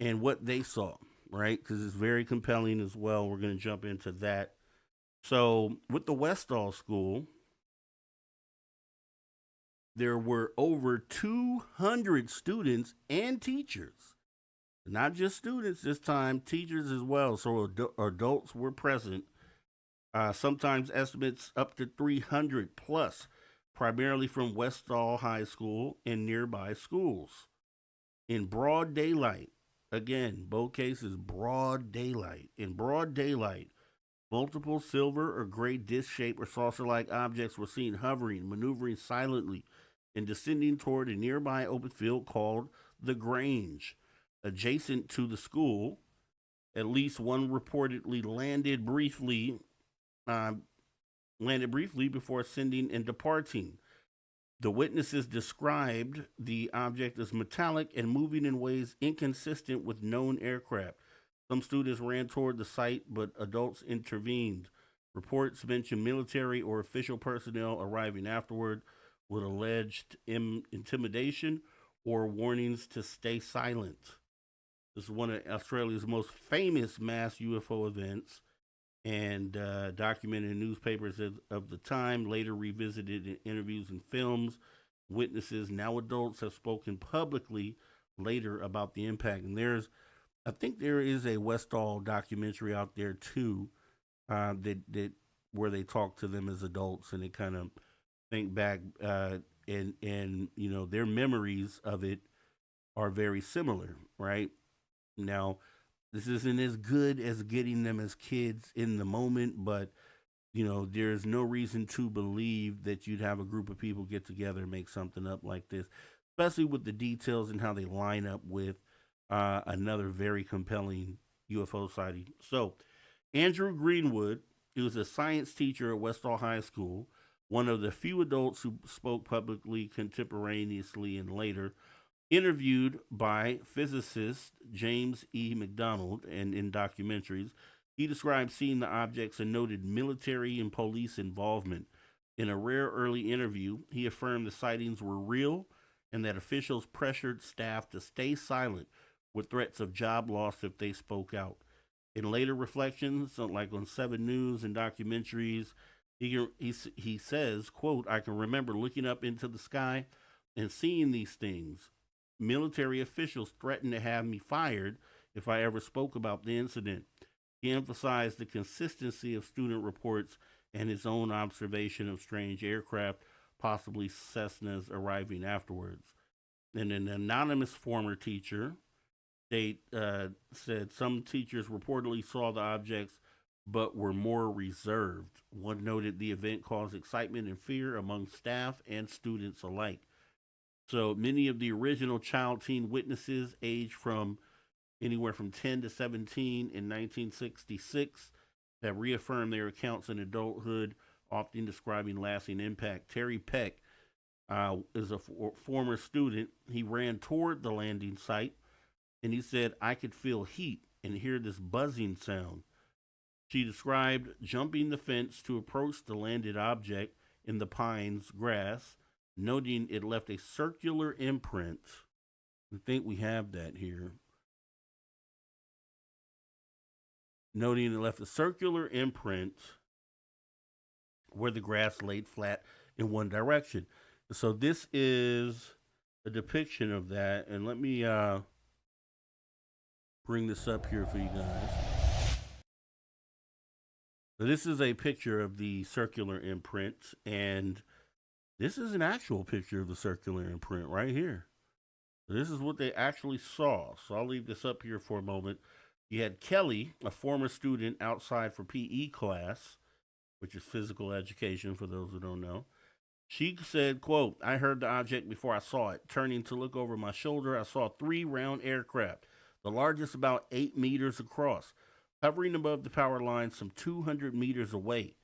and what they saw, right? Because it's very compelling as well. We're going to jump into that. So with the Westall School, there were over 200 students and teachers. Not just students this time, teachers as well. So adults were present. Sometimes estimates up to 300 plus, primarily from Westall High School and nearby schools. In broad daylight, again, both cases, broad daylight. In broad daylight, multiple silver or gray disc-shaped or saucer-like objects were seen hovering, maneuvering silently, and descending toward a nearby open field called the Grange. Adjacent to the school, at least one reportedly landed briefly before ascending and departing. The witnesses described the object as metallic and moving in ways inconsistent with known aircraft. Some students ran toward the site, but adults intervened. Reports mention military or official personnel arriving afterward with alleged intimidation or warnings to stay silent. This is one of Australia's most famous mass UFO events and documented in newspapers of the time, later revisited in interviews and films. Witnesses, now adults, have spoken publicly later about the impact. And I think there is a Westall documentary out there too, that where they talk to them as adults and they kind of think back, and their memories of it are very similar, right? Now, this isn't as good as getting them as kids in the moment, but there's no reason to believe that you'd have a group of people get together and make something up like this, especially with the details and how they line up with another very compelling UFO sighting. So, Andrew Greenwood, he was a science teacher at Westall High School, one of the few adults who spoke publicly contemporaneously and later, interviewed by physicist James E. McDonald and in documentaries. He described seeing the objects and noted military and police involvement. In a rare early interview, he affirmed the sightings were real and that officials pressured staff to stay silent with threats of job loss if they spoke out. In later reflections, like on 7 News and documentaries, he says, quote, "I can remember looking up into the sky and seeing these things. Military officials threatened to have me fired if I ever spoke about the incident. He emphasized the consistency of student reports and his own observation of strange aircraft, possibly Cessnas, arriving afterwards. And an anonymous former teacher said some teachers reportedly saw the objects but were more reserved. One noted the event caused excitement and fear among staff and students alike. So many of the original child teen witnesses, aged from anywhere from 10 to 17 in 1966, have reaffirmed their accounts in adulthood, often describing lasting impact. Terry Peck is a former student. He ran toward the landing site and he said, I could feel heat and hear this buzzing sound. She described jumping the fence to approach the landed object in the pines grass, noting it left a circular imprint. I think we have that here. Noting it left a circular imprint where the grass laid flat in one direction. So this is a depiction of that. And let me bring this up here for you guys. So this is a picture of the circular imprint, and this is an actual picture of the circular imprint right here. So this is what they actually saw. So I'll leave this up here for a moment. You had Kelly, a former student, outside for PE class, which is physical education for those who don't know. She said, quote, I heard the object before I saw it. Turning to look over my shoulder, I saw 3 round aircraft, the largest about 8 meters across, hovering above the power line some 200 meters away.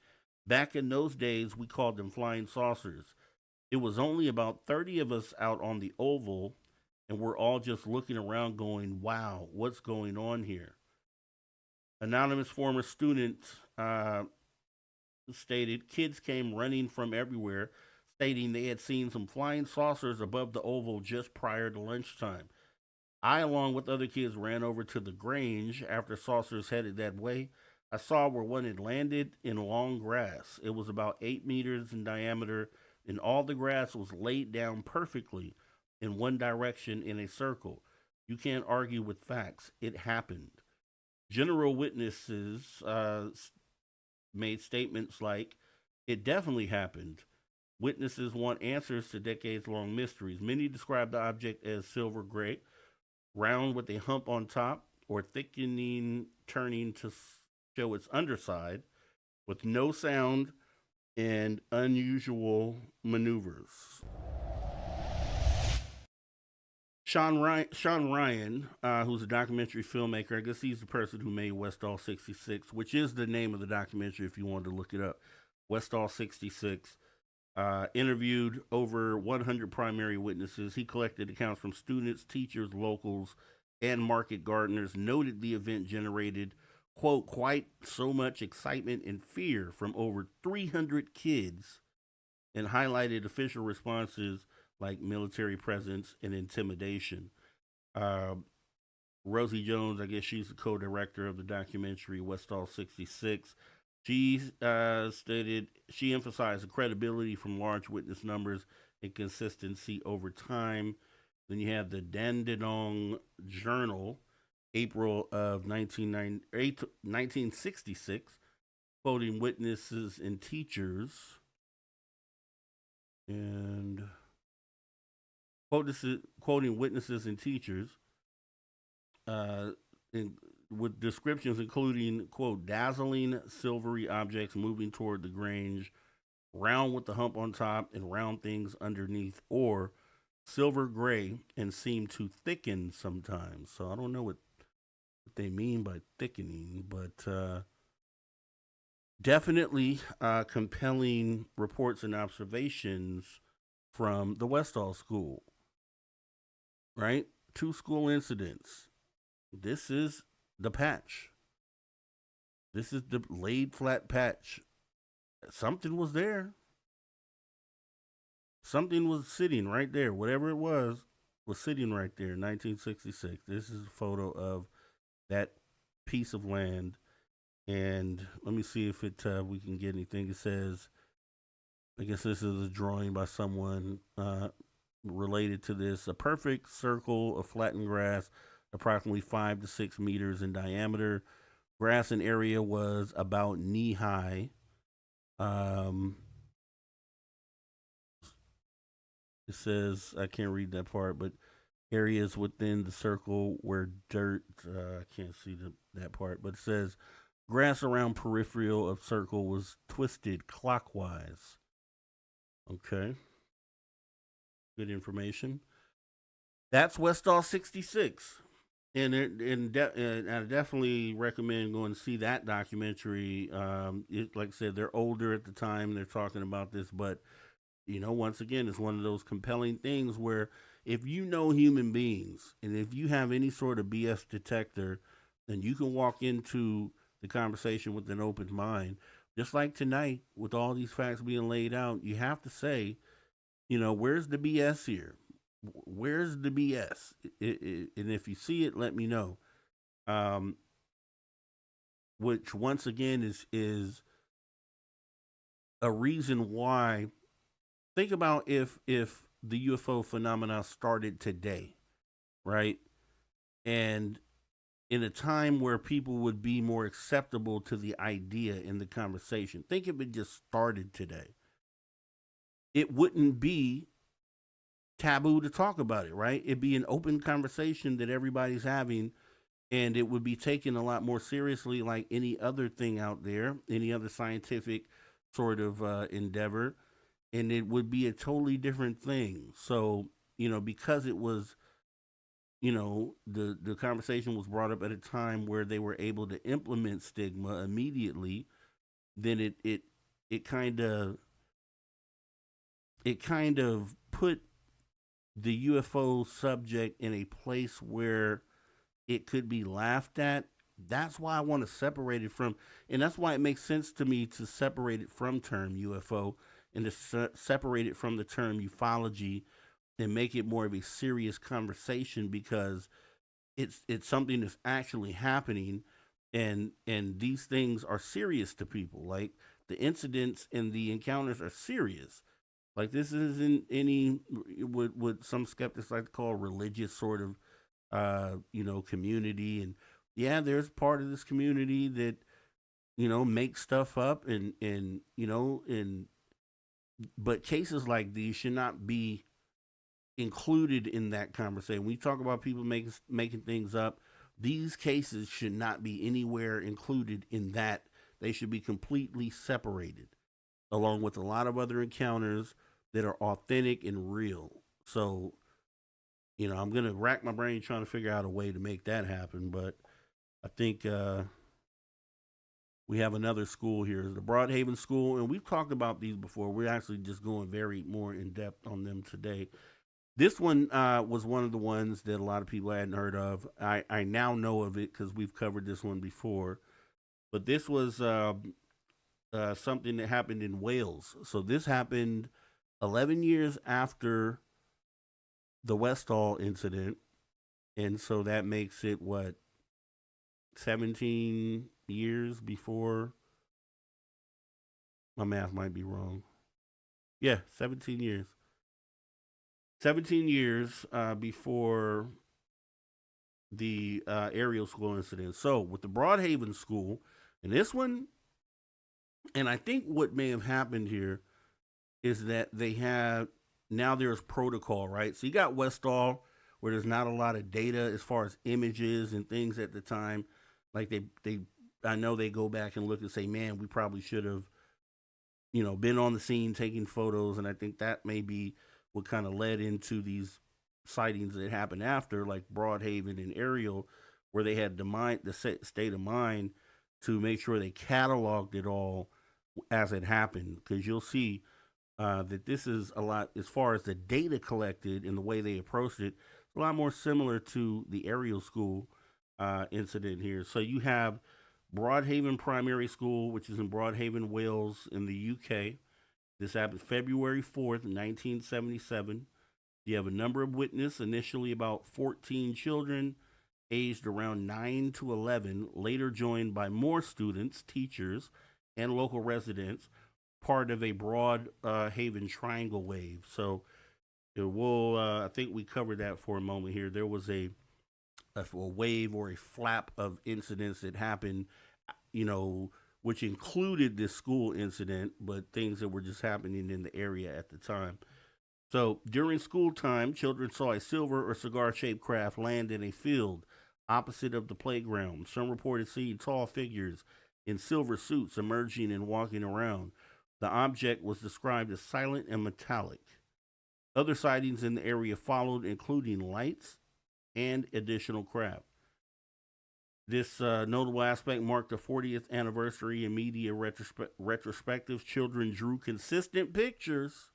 Back in those days, we called them flying saucers. It was only about 30 of us out on the oval, and we're all just looking around going, wow, what's going on here? Anonymous former student stated kids came running from everywhere, stating they had seen some flying saucers above the oval just prior to lunchtime. I, along with other kids, ran over to the Grange after saucers headed that way. I saw where one had landed in long grass. It was about 8 meters in diameter, and all the grass was laid down perfectly in one direction in a circle. You can't argue with facts. It happened. General witnesses made statements like, it definitely happened. Witnesses want answers to decades-long mysteries. Many describe the object as silver gray, round with a hump on top, or thickening, turning to show its underside, with no sound and unusual maneuvers. Sean Ryan, who's a documentary filmmaker, I guess he's the person who made Westall 66, which is the name of the documentary if you wanted to look it up. Westall 66. Interviewed over 100 primary witnesses. He collected accounts from students, teachers, locals, and market gardeners. Noted the event generated, quote, quite so much excitement and fear from over 300 kids, and highlighted official responses like military presence and intimidation. Rosie Jones, I guess she's the co-director of the documentary Westall 66. She stated she emphasized the credibility from large witness numbers and consistency over time. Then you have the Dandenong Journal, April of 1966, quoting witnesses and teachers. And quoting witnesses and teachers with descriptions including, quote, dazzling silvery objects moving toward the Grange, round with the hump on top and round things underneath, or silver gray and seem to thicken sometimes. So I don't know what they mean by thickening, but definitely compelling reports and observations from the Westall School, right? 2 school incidents. This is the patch. This is the laid flat patch. Something was there. Something was sitting right there. Whatever it was sitting right there in 1966. This is a photo of that piece of land. And let me see if we can get anything. It says, I guess this is a drawing by someone related to this. A perfect circle of flattened grass, approximately 5 to 6 meters in diameter, Grass and area was about knee high. Um, it says I can't read that part, but areas within the circle where dirt. I can't see that part, but it says grass around peripheral of circle was twisted clockwise. Okay, good information. That's Westall 66. And I definitely recommend going to see that documentary. Like I said, they're older at the time they're talking about this, but once again, it's one of those compelling things where if you know human beings and if you have any sort of BS detector, then you can walk into the conversation with an open mind. Just like tonight, with all these facts being laid out, you have to say, where's the BS here? Where's the BS? And if you see it, let me know. Um, which once again is a reason why. Think about if the UFO phenomena started today, right? And in a time where people would be more acceptable to the idea in the conversation. Think if it just started today. It wouldn't be taboo to talk about it, right? It'd be an open conversation that everybody's having, and it would be taken a lot more seriously like any other thing out there, any other scientific sort of endeavor, and it would be a totally different thing. So, because it was, the conversation was brought up at a time where they were able to implement stigma immediately, then it kind of put the UFO subject in a place where it could be laughed at. That's why I want to separate it from, and that's why it makes sense to me to separate it from term UFO and to separate it from the term ufology and make it more of a serious conversation because it's something that's actually happening, and these things are serious to people. Like the incidents and the encounters are serious. Like this isn't any what some skeptics like to call religious sort of community. And yeah, there's part of this community that makes stuff up, and but cases like these should not be included in that conversation. We talk about people making things up. These cases should not be anywhere included in that. They should be completely separated, along with a lot of other encounters that are authentic and real. So, I'm gonna rack my brain trying to figure out a way to make that happen. But I think we have another school here, the Broadhaven School, and we've talked about these before. We're actually just going very more in depth on them today. This one was one of the ones that a lot of people hadn't heard of. I now know of it because we've covered this one before. But this was something that happened in Wales. So this happened 11 years after the Westall incident. And so that makes it, what, 17 years before? My math might be wrong. Yeah, 17 years. 17 years before the Ariel School incident. So with the Broadhaven School, and this one, and I think what may have happened here is that they have, now there's protocol, right? So you got Westall, where there's not a lot of data as far as images and things at the time. Like they I know they go back and look and say, man, we probably should have, been on the scene taking photos. And I think that may be what kind of led into these sightings that happened after, like Broadhaven and Ariel, where they had the state of mind to make sure they cataloged it all as it happened. Because you'll see that this is a lot, as far as the data collected and the way they approached it, a lot more similar to the Ariel School incident here. So you have Broadhaven Primary School, which is in Broadhaven, Wales, in the UK. This happened February 4th, 1977. You have a number of witnesses, initially about 14 children aged around 9 to 11, later joined by more students, teachers, and local residents, part of a broad Haven triangle wave. So I think we covered that for a moment here. There was a a wave or a flap of incidents that happened, you know, which included this school incident, but things that were just happening in the area at the time. So during school time, children saw a silver or cigar shaped craft land in a field opposite of the playground. Some reported seeing tall figures in silver suits emerging and walking around. The object was described as silent and metallic. Other sightings in the area followed, including lights and additional craft. This notable aspect marked the 40th anniversary in media retrospectives. Children drew consistent pictures,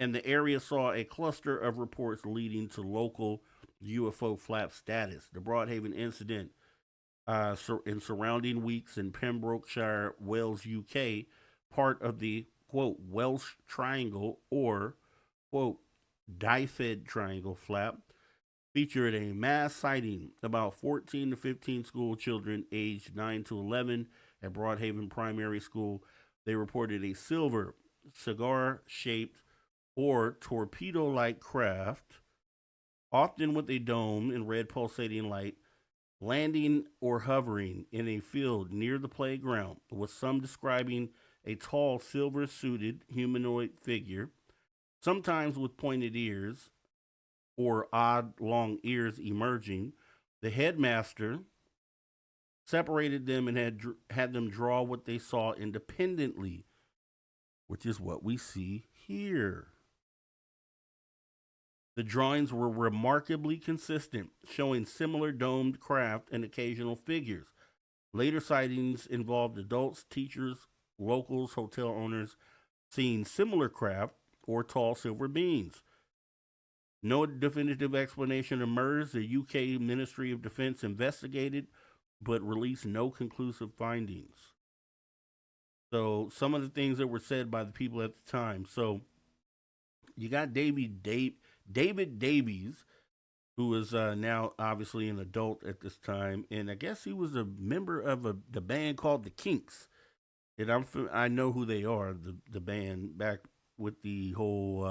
and the area saw a cluster of reports leading to local UFO flap status. The Broadhaven incident in surrounding weeks in Pembrokeshire, Wales, UK, part of the, quote, Welsh Triangle or, quote, Dyfed Triangle flap, featured a mass sighting about 14 to 15 school children aged 9 to 11 at Broadhaven Primary School. They reported a silver, cigar-shaped, or torpedo-like craft, often with a dome and red pulsating light, landing or hovering in a field near the playground, with some describing a tall silver-suited humanoid figure, sometimes with pointed ears or odd long ears emerging. The headmaster separated them and had them draw what they saw independently, which is what we see here. The drawings were remarkably consistent, showing similar domed craft and occasional figures. Later sightings involved adults, teachers, locals, hotel owners seeing similar craft or tall silver beings. No definitive explanation emerged. The UK Ministry of Defense investigated but released no conclusive findings. So some of the things that were said by the people at the time. So you got David Davies, who is now obviously an adult at this time, and I guess he was a member of the band called the Kinks. And I know who they are, the band back with the whole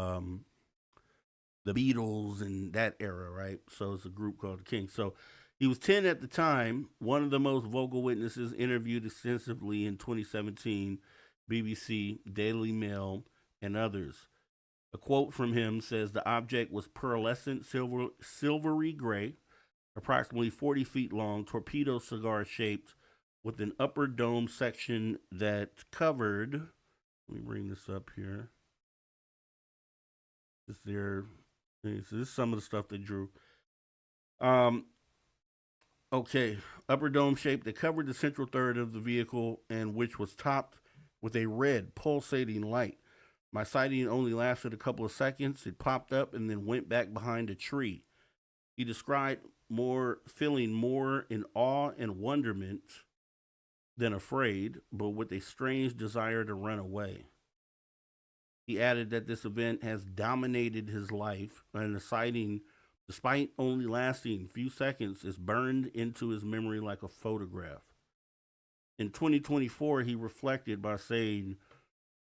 the Beatles and that era, right? So it's a group called the Kinks. So he was 10 at the time, one of the most vocal witnesses, interviewed extensively in 2017, BBC, Daily Mail, and others. A quote from him says the object was pearlescent silvery gray, approximately 40 feet long, torpedo cigar shaped, with an upper dome section that covered. Let me bring this up here. So this is some of the stuff they drew. Okay, upper dome shape that covered the central third of the vehicle and which was topped with a red pulsating light. My sighting only lasted a couple of seconds. It popped up and then went back behind a tree. He described feeling more in awe and wonderment than afraid, but with a strange desire to run away. He added that this event has dominated his life, and the sighting, despite only lasting a few seconds, is burned into his memory like a photograph. In 2024, he reflected by saying,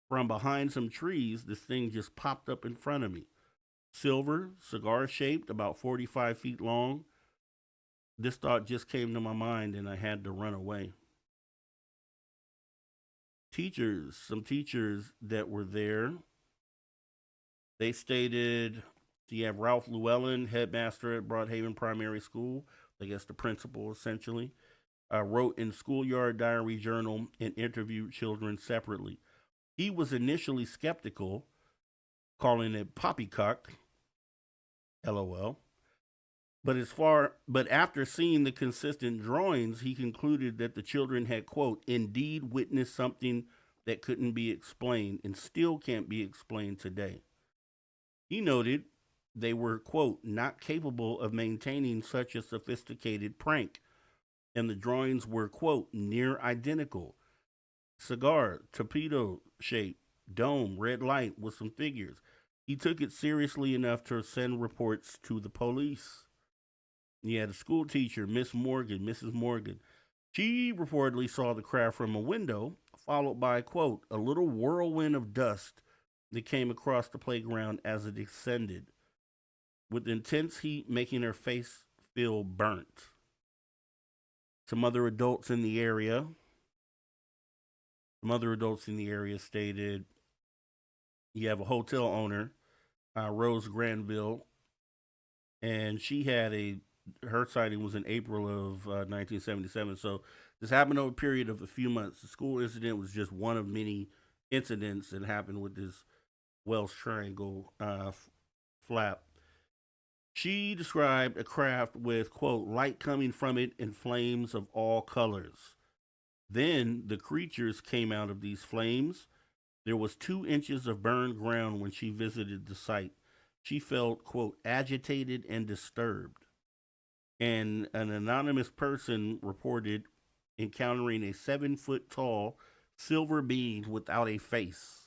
"From behind some trees, this thing just popped up in front of me. Silver, cigar-shaped, about 45 feet long. This thought just came to my mind, and I had to run away." Some teachers that were there, they stated, so you have Ralph Llewellyn, headmaster at Broadhaven Primary School, I guess the principal essentially, wrote in Schoolyard Diary Journal and interviewed children separately. He was initially skeptical, calling it poppycock, LOL. But after seeing the consistent drawings, he concluded that the children had, quote, indeed witnessed something that couldn't be explained and still can't be explained today. He noted they were, quote, not capable of maintaining such a sophisticated prank, and the drawings were, quote, near identical. Cigar, torpedo shape, dome, red light with some figures. He took it seriously enough to send reports to the police. He had a school teacher, Mrs. Morgan. She reportedly saw the craft from a window, followed by, quote, a little whirlwind of dust that came across the playground as it descended, with intense heat making her face feel burnt. Some other adults in the area stated you have a hotel owner, Rose Granville, and she had her sighting was in April of 1977. So this happened over a period of a few months. The school incident was just one of many incidents that happened with this Welsh Triangle flap. She described a craft with, quote, light coming from it and flames of all colors. Then the creatures came out of these flames. There was 2 inches of burned ground when she visited the site. She felt, quote, agitated and disturbed. And an anonymous person reported encountering a 7-foot tall silver being without a face.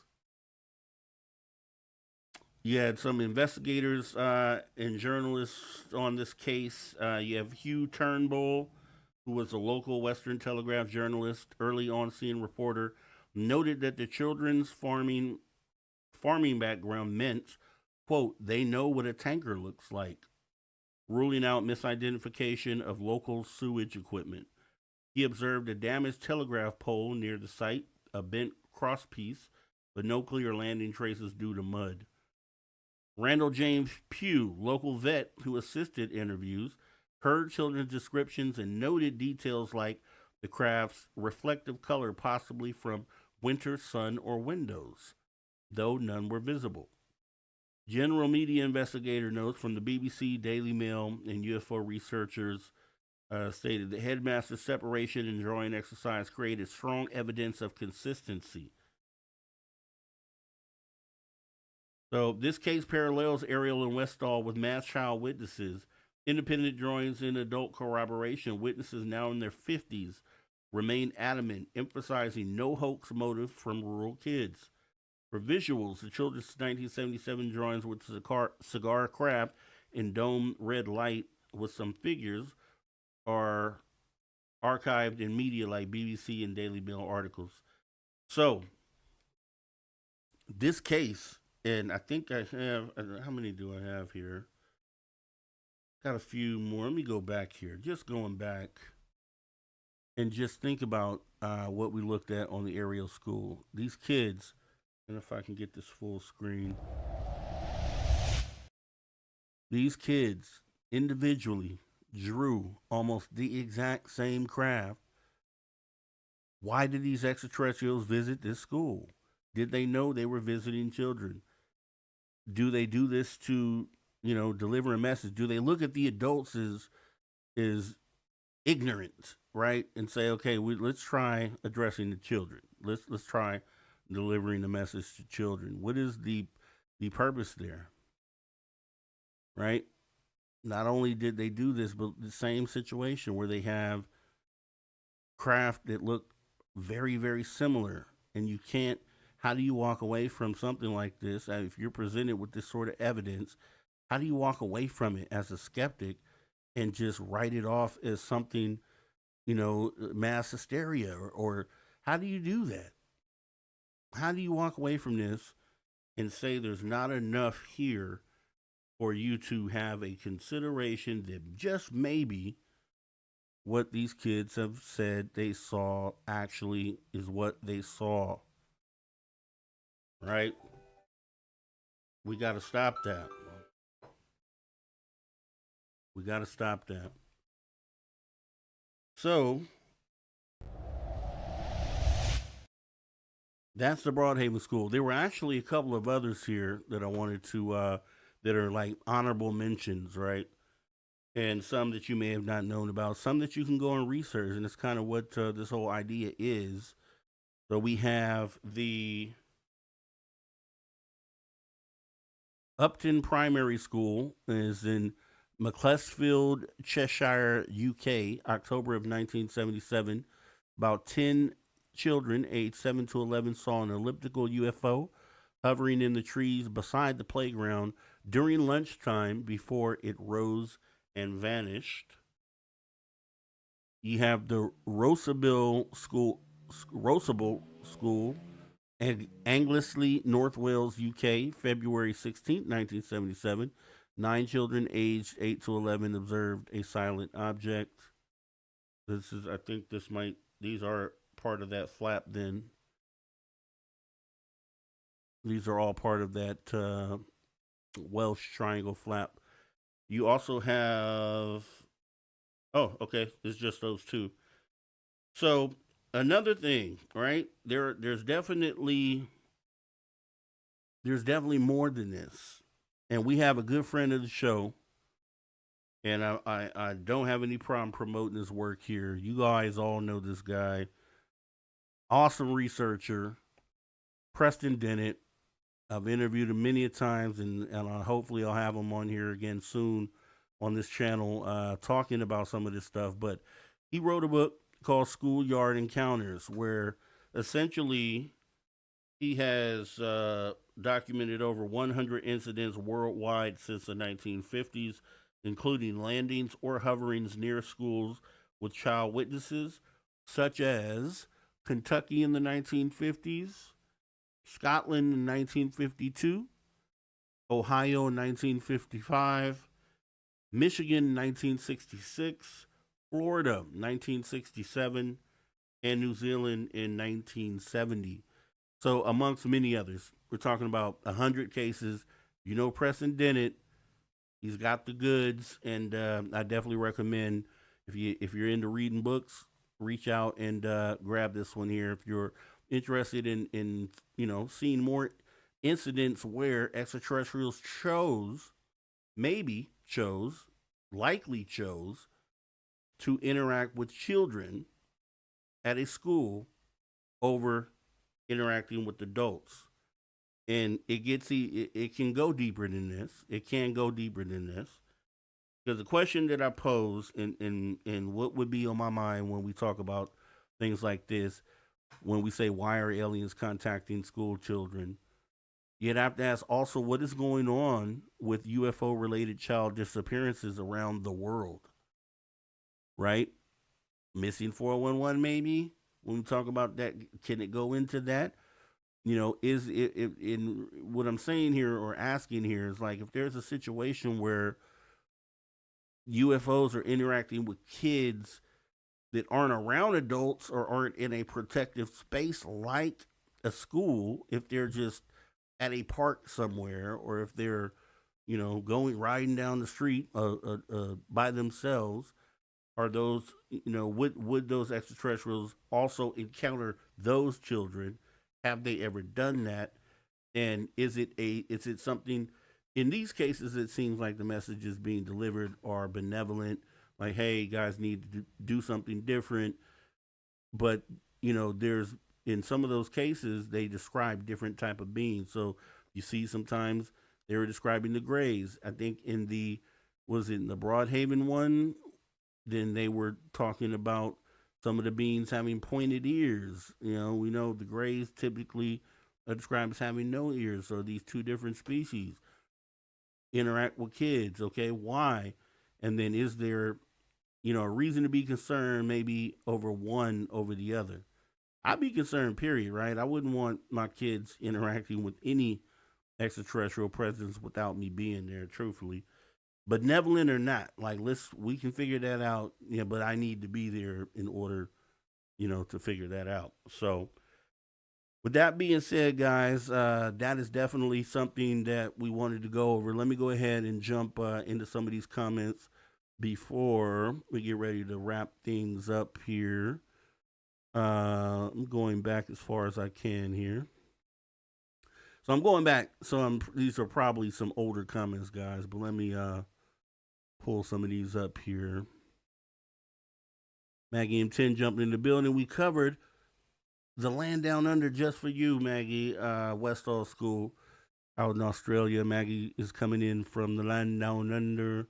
You had some investigators and journalists on this case. You have Hugh Turnbull, who was a local Western Telegraph journalist, early on-scene reporter, noted that the children's farming background meant, quote, they know what a tanker looks like, ruling out misidentification of local sewage equipment. He observed a damaged telegraph pole near the site, a bent crosspiece, but no clear landing traces due to mud. Randall James Pugh, local vet who assisted interviews, heard children's descriptions and noted details like the craft's reflective color, possibly from winter sun or windows, though none were visible. General media investigator notes from the BBC, Daily Mail, and UFO researchers stated the headmaster's separation and drawing exercise created strong evidence of consistency. So this case parallels Ariel and Westall with mass child witnesses, independent drawings, and adult corroboration. Witnesses now in their 50s remain adamant, emphasizing no hoax motive from rural kids. For visuals, the children's 1977 drawings with cigar craft and dome red light with some figures are archived in media like BBC and Daily Mail articles. So, this case, and I think I have, how many do I have here? Got a few more. Let me go back here. Just going back and just think about what we looked at on the Ariel School. These kids, and if I can get this full screen, these kids individually drew almost the exact same craft. Why did these extraterrestrials visit this school? Did they know they were visiting children? Do they do this to, deliver a message? Do they look at the adults as ignorant, right? And say, okay, let's try addressing the children. Let's try delivering the message to children. What is the purpose there, right? Not only did they do this, but the same situation where they have craft that look very, very similar, and you can't. How do you walk away from something like this? If you're presented with this sort of evidence, how do you walk away from it as a skeptic and just write it off as something, mass hysteria? Or how do you do that? How do you walk away from this and say there's not enough here for you to have a consideration that just maybe what these kids have said they saw actually is what they saw? Right? We got to stop that. We got to stop that. So, that's the Broadhaven School. There were actually a couple of others here that I wanted to, that are like honorable mentions, right? And some that you may have not known about, some that you can go and research, and it's kind of what this whole idea is. So we have the Upton Primary School is in Macclesfield, Cheshire, UK, October of 1977. About 10 children aged 7 to 11 saw an elliptical UFO hovering in the trees beside the playground during lunchtime before it rose and vanished. You have the Rosabille School, and Anglesey, North Wales, UK, February 16, 1977. 9 children aged 8 to 11 observed a silent object. This is, I think these are part of that flap then. These are all part of that Welsh triangle flap. You also have, oh, okay, it's just those two. So another thing, right? There's definitely more than this. And we have a good friend of the show, and I don't have any problem promoting his work here. You guys all know this guy. Awesome researcher, Preston Dennett. I've interviewed him many a times, and hopefully I'll have him on here again soon on this channel talking about some of this stuff. But he wrote a book called Schoolyard Encounters, where essentially he has documented over 100 incidents worldwide since the 1950s, including landings or hoverings near schools with child witnesses, such as Kentucky in the 1950s, Scotland in 1952, Ohio in 1955, Michigan in 1966, Florida 1967, and New Zealand in 1970. So, amongst many others, we're talking about 100 cases. You know, Preston Dennett, he's got the goods, and I definitely recommend if you're into reading books, reach out and grab this one here. If you're interested in seeing more incidents where extraterrestrials likely chose to interact with children at a school over interacting with adults. And it can go deeper than this. It can go deeper than this. Because the question that I pose and what would be on my mind when we talk about things like this, when we say why are aliens contacting school children, you'd have to ask also what is going on with UFO related child disappearances around the world, right? Missing 411 maybe. When we talk about that, can it go into that? Is it in what I'm saying here or asking here is like if there's a situation where UFOs are interacting with kids that aren't around adults or aren't in a protective space like a school, if they're just at a park somewhere or if they're, going riding down the street by themselves, are those, would those extraterrestrials also encounter those children? Have they ever done that? And is it something? In these cases, it seems like the messages being delivered are benevolent, like, hey, guys need to do something different. But, there's, in some of those cases, they describe different type of beings. So you see sometimes they were describing the Greys. I think in the Broadhaven one, then they were talking about some of the beings having pointed ears. We know the Greys typically are described as having no ears, or these two different species interact with kids. Okay, why? And then is there, a reason to be concerned maybe over one over the other? I'd be concerned, period, right? I wouldn't want my kids interacting with any extraterrestrial presence without me being there, truthfully. Benevolent or not, like we can figure that out. Yeah, but I need to be there in order, to figure that out. So, with that being said, guys, that is definitely something that we wanted to go over. Let me go ahead and jump into some of these comments before we get ready to wrap things up here. I'm going back as far as I can here. So I'm going back. So these are probably some older comments, guys, but let me pull some of these up here. Maggie M10 jumped in the building. We covered the land down under just for you, Maggie. Westall School out in Australia. Maggie is coming in from the land down under.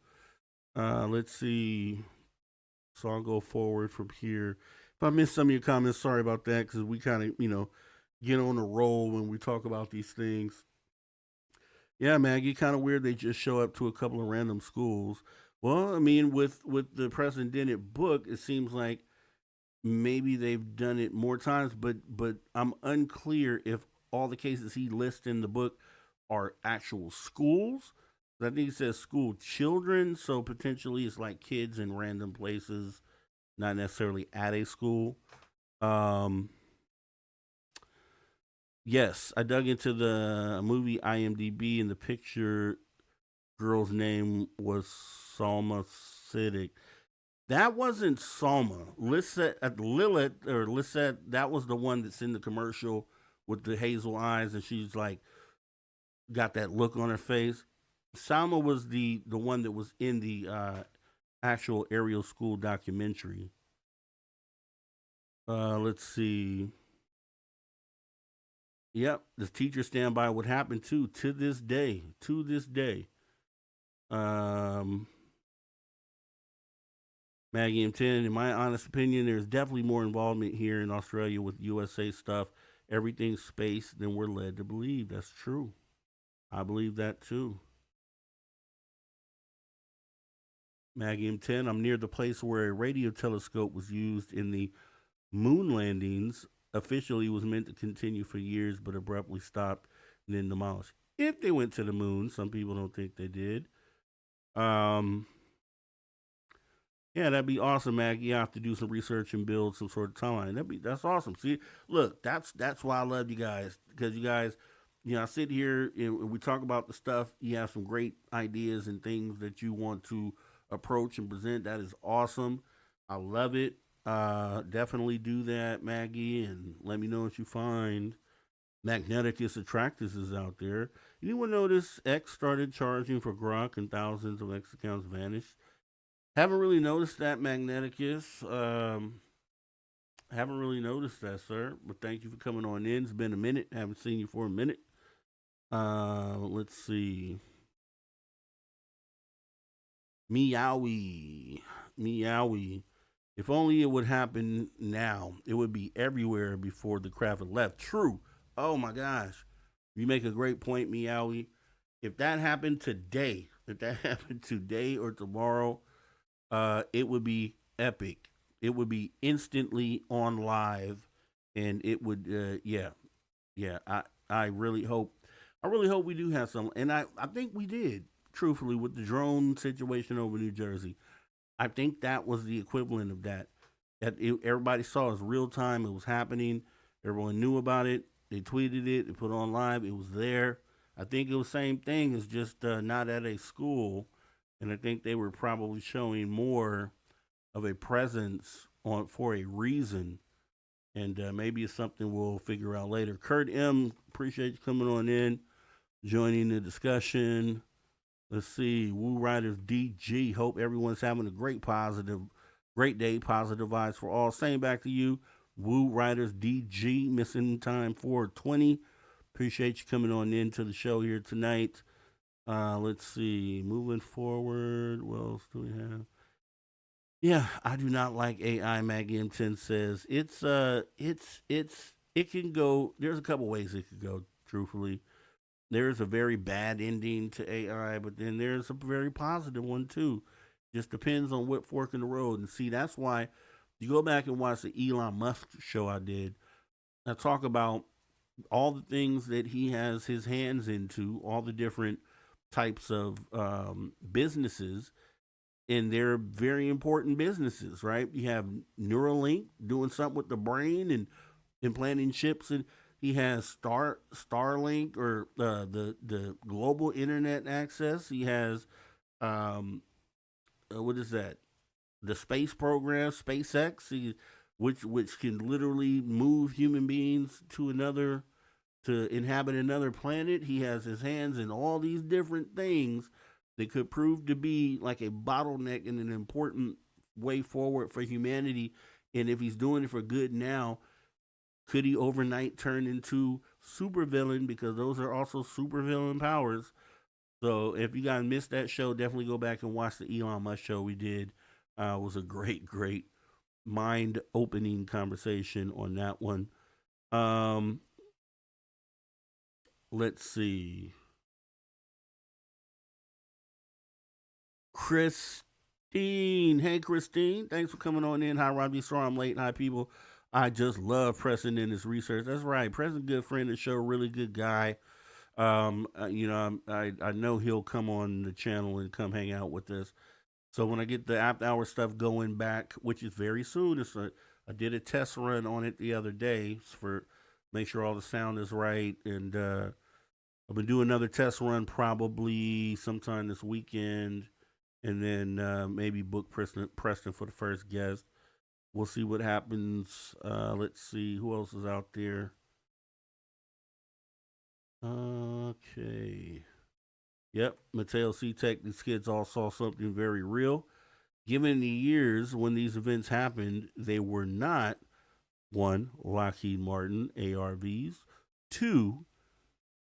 Let's see. So I'll go forward from here. If I missed some of your comments, sorry about that, because we kind of, get on a roll when we talk about these things. Yeah, Maggie, kind of weird they just show up to a couple of random schools. Well, I mean, with the Preston Dennett book, it seems like maybe they've done it more times, but I'm unclear if all the cases he lists in the book are actual schools. I think it says school children, so potentially it's like kids in random places, not necessarily at a school. Um, yes, I dug into the movie IMDb, and the picture girl's name was Salma Siddiq. That wasn't Salma. Lilith or Lisette, that was the one that's in the commercial with the hazel eyes, and she's like got that look on her face. Salma was the one that was in the actual Ariel School documentary. Let's see. Yep, the teachers stand by what happened too. To this day, to this day. Um, Maggie M10, in my honest opinion, there's definitely more involvement here in Australia with USA stuff. Everything's space than we're led to believe. That's true. I believe that too. Maggie M10, I'm near the place where a radio telescope was used in the moon landings. Officially was meant to continue for years, but abruptly stopped and then demolished. If they went to the moon, some people don't think they did. Um, Yeah, that'd be awesome, Maggie. You have to do some research and build some sort of timeline. That's awesome. See, look, that's why I love you guys, because you guys, I sit here and we talk about the stuff. You have some great ideas and things that you want to approach and present. That is awesome. I love it. Definitely do that, Maggie, and let me know what you find. Magneticus Attractus is out there. Anyone notice X started charging for Grok and thousands of X accounts vanished? Haven't really noticed that, Magneticus. Haven't really noticed that, sir. But thank you for coming on in. It's been a minute. Haven't seen you for a minute. Let's see. Meowie. Meowie. If only it would happen now. It would be everywhere before the craft had left. True. Oh my gosh. You make a great point, Meowie. If that happened today, if that happened today or tomorrow, it would be epic. It would be instantly on live, and it would, yeah. I really hope we do have some, and I think we did. Truthfully, with the drone situation over New Jersey, I think that was the equivalent of that. Everybody saw it was real time. It was happening. Everyone knew about it. They tweeted it. They put it on live. It was there. I think it was the same thing. It's just not at a school, and I think they were probably showing more of a presence on for a reason, and maybe it's something we'll figure out later. Kurt M, appreciate you coming on in, joining the discussion. Let's see, Woo Riders DG. Hope everyone's having a great day. Positive vibes for all. Same back to you, Woo Riders DG. Missing time 420. Appreciate you coming on into the show here tonight. Let's see. Moving forward, what else do we have? Yeah, I do not like AI. Maggie M10 says it can go. There's a couple ways it could go. Truthfully, there's a very bad ending to AI, but then there's a very positive one too. Just depends on what fork in the road. And see, that's why you go back and watch the Elon Musk show I did. I talk about all the things that he has his hands into, all the different types of businesses, and they're very important businesses, right? You have Neuralink doing something with the brain and implanting chips, and he has Starlink or the global internet access. He has what is that? The space program, SpaceX, which can literally move human beings to inhabit another planet. He has his hands in all these different things that could prove to be like a bottleneck in an important way forward for humanity. And if he's doing it for good now, could he overnight turn into supervillain? Because those are also supervillain powers. So if you guys missed that show, definitely go back and watch the Elon Musk show we did. It was a great mind-opening conversation on that one. Let's see. Christine. Hey, Christine. Thanks for coming on in. Hi, Robbie. Sorry I'm late. Hi, people. I just love Preston in his research. That's right. Preston, good friend of the show. Really good guy. I know he'll come on the channel and come hang out with us. So when I get the after hour stuff going back, which is very soon, I did a test run on it the other day for make sure all the sound is right, and I've been doing another test run probably sometime this weekend, and then maybe book Preston for the first guest. We'll see what happens. Let's see who else is out there. Okay. Yep, Mateo C. Tech. These kids all saw something very real. Given the years when these events happened, they were not one, Lockheed Martin ARVs, two,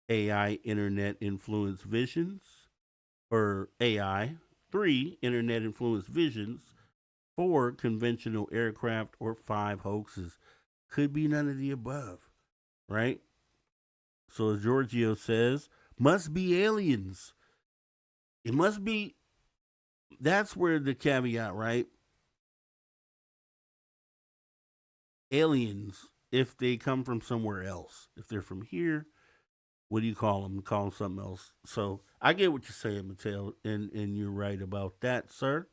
AI internet influence visions, or AI, three, internet influence visions, four, conventional aircraft, or five, hoaxes. Could be none of the above, right? So as Giorgio says, must be aliens. It must be. That's where the caveat, right? Aliens, if they come from somewhere else. If they're from here, what do you call them? Call them something else. So I get what you're saying, Mateo, and you're right about that, sir.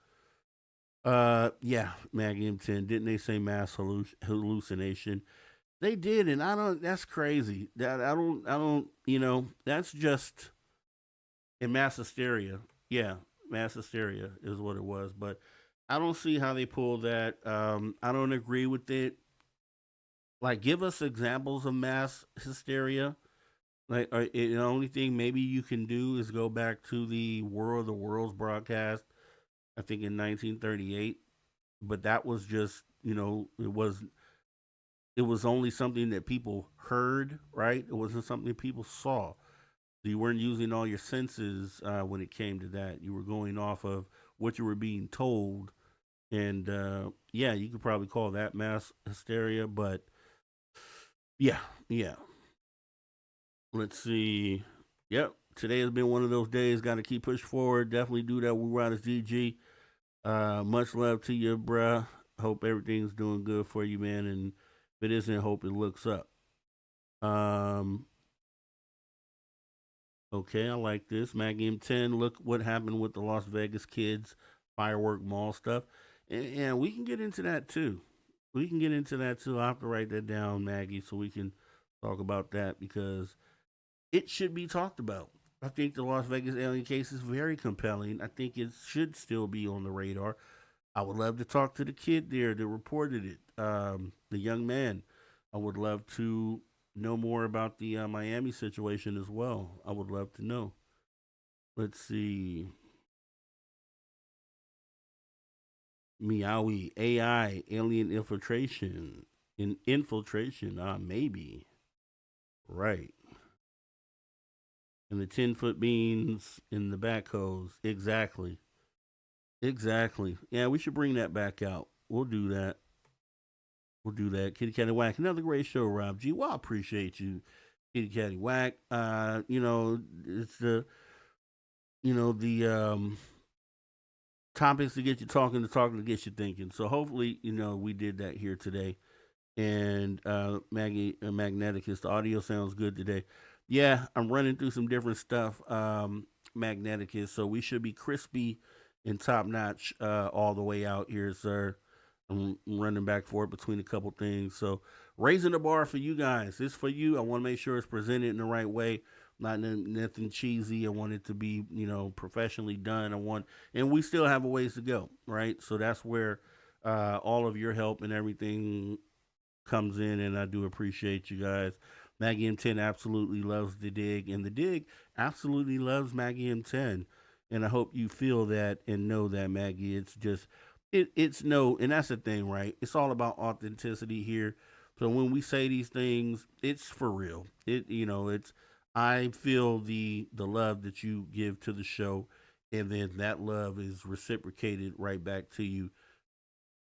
Yeah, Maggie M10. Didn't they say mass hallucination? They did, and I don't. That's crazy. That I don't. I don't. That's just in mass hysteria. Yeah, mass hysteria is what it was. But I don't see how they pulled that. I don't agree with it. Like, give us examples of mass hysteria. Like, the only thing maybe you can do is go back to the War of the Worlds broadcast. I think in 1938, but that was just it was only something that people heard, right? It wasn't something people saw. So you weren't using all your senses when it came to that. You were going off of what you were being told, and yeah, you could probably call that mass hysteria. But yeah, yeah. Let's see. Yep, today has been one of those days. Got to keep pushing forward. Definitely do that. We ride as DG. Much love to you, bruh. Hope everything's doing good for you, man. And if it isn't, hope it looks up. Um, okay, I like this. Mag M10, look what happened with the Las Vegas kids firework mall stuff. And we can get into that too. We can get into that too. I'll have to write that down, Maggie, so we can talk about that because it should be talked about. I think the Las Vegas alien case is very compelling. I think it should still be on the radar. I would love to talk to the kid there that reported it, the young man. I would love to know more about the Miami situation as well. I would love to know. Let's see. Meowie, AI, alien infiltration. Infiltration, maybe. Right. And the 10-foot beans in the backhoes. Exactly. Exactly. Yeah, we should bring that back out. We'll do that. We'll do that. Kitty Catty Whack. Another great show, Rob G. Well, I appreciate you, Kitty Catty Whack. It's the topics to get you talking, the talking to get you thinking. So hopefully, we did that here today. And Maggie Magneticus, the audio sounds good today. Yeah, I'm running through some different stuff, Magneticus. So we should be crispy and top notch all the way out here, sir. I'm running back forth between a couple things. So raising the bar for you guys. It's for you. I want to make sure it's presented in the right way. Not nothing cheesy. I want it to be, professionally done. And we still have a ways to go, right? So that's where all of your help and everything comes in, and I do appreciate you guys. Maggie M10 absolutely loves the dig, and the dig absolutely loves Maggie M10. And I hope you feel that and know that, Maggie. It's just it's no, and that's the thing, right? It's all about authenticity here. So when we say these things, it's for real. It's I feel the love that you give to the show, and then that love is reciprocated right back to you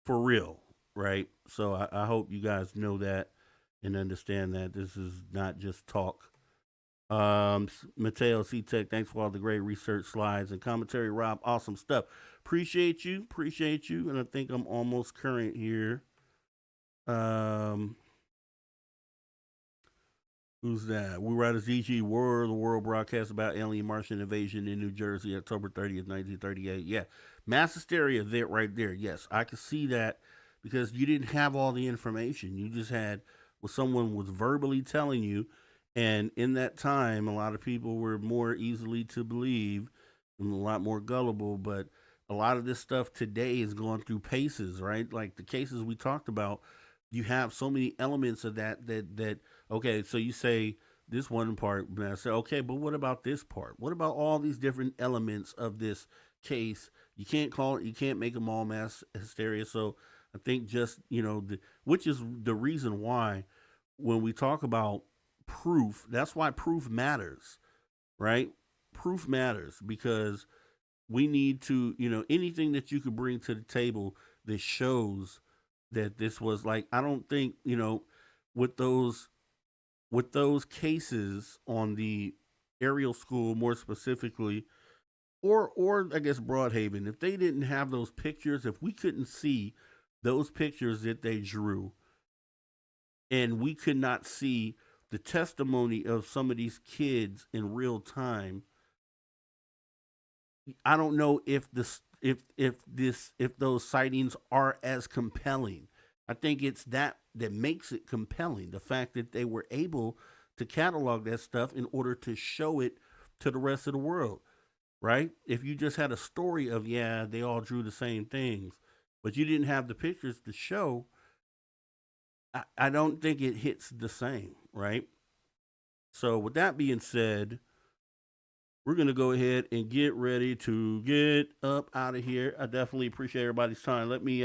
for real, right? So I hope you guys know that and understand that this is not just talk. Mateo C Tech, thanks for all the great research slides and commentary. Rob, awesome stuff. Appreciate you, and I think I'm almost current here. Um, Who's that? We write as DG War of the World broadcast about alien Martian invasion in New Jersey, October 30th, 1938. Yeah. Mass hysteria there right there. Yes, I could see that because you didn't have all the information. You just had what someone was verbally telling you. And in that time, a lot of people were more easily to believe and a lot more gullible. But a lot of this stuff today is going through paces, right? Like the cases we talked about, you have so many elements of that. Okay, so you say this one part, and I say, okay, but what about this part? What about all these different elements of this case? You can't call it, you can't make them all mass hysteria. So I think just, which is the reason why when we talk about proof, that's why proof matters, right? Proof matters because we need to, anything that you could bring to the table that shows that this was like, I don't think, with those with those cases on the Ariel school more specifically, or I guess Broadhaven, if they didn't have those pictures, if we couldn't see those pictures that they drew, and we could not see the testimony of some of these kids in real time, I don't know if those sightings are as compelling. I think it's that makes it compelling. The fact that they were able to catalog that stuff in order to show it to the rest of the world, right? If you just had a story of yeah, they all drew the same things, but you didn't have the pictures to show, I don't think it hits the same, right? So with that being said, we're going to go ahead and get ready to get up out of here. I definitely appreciate everybody's time. Let me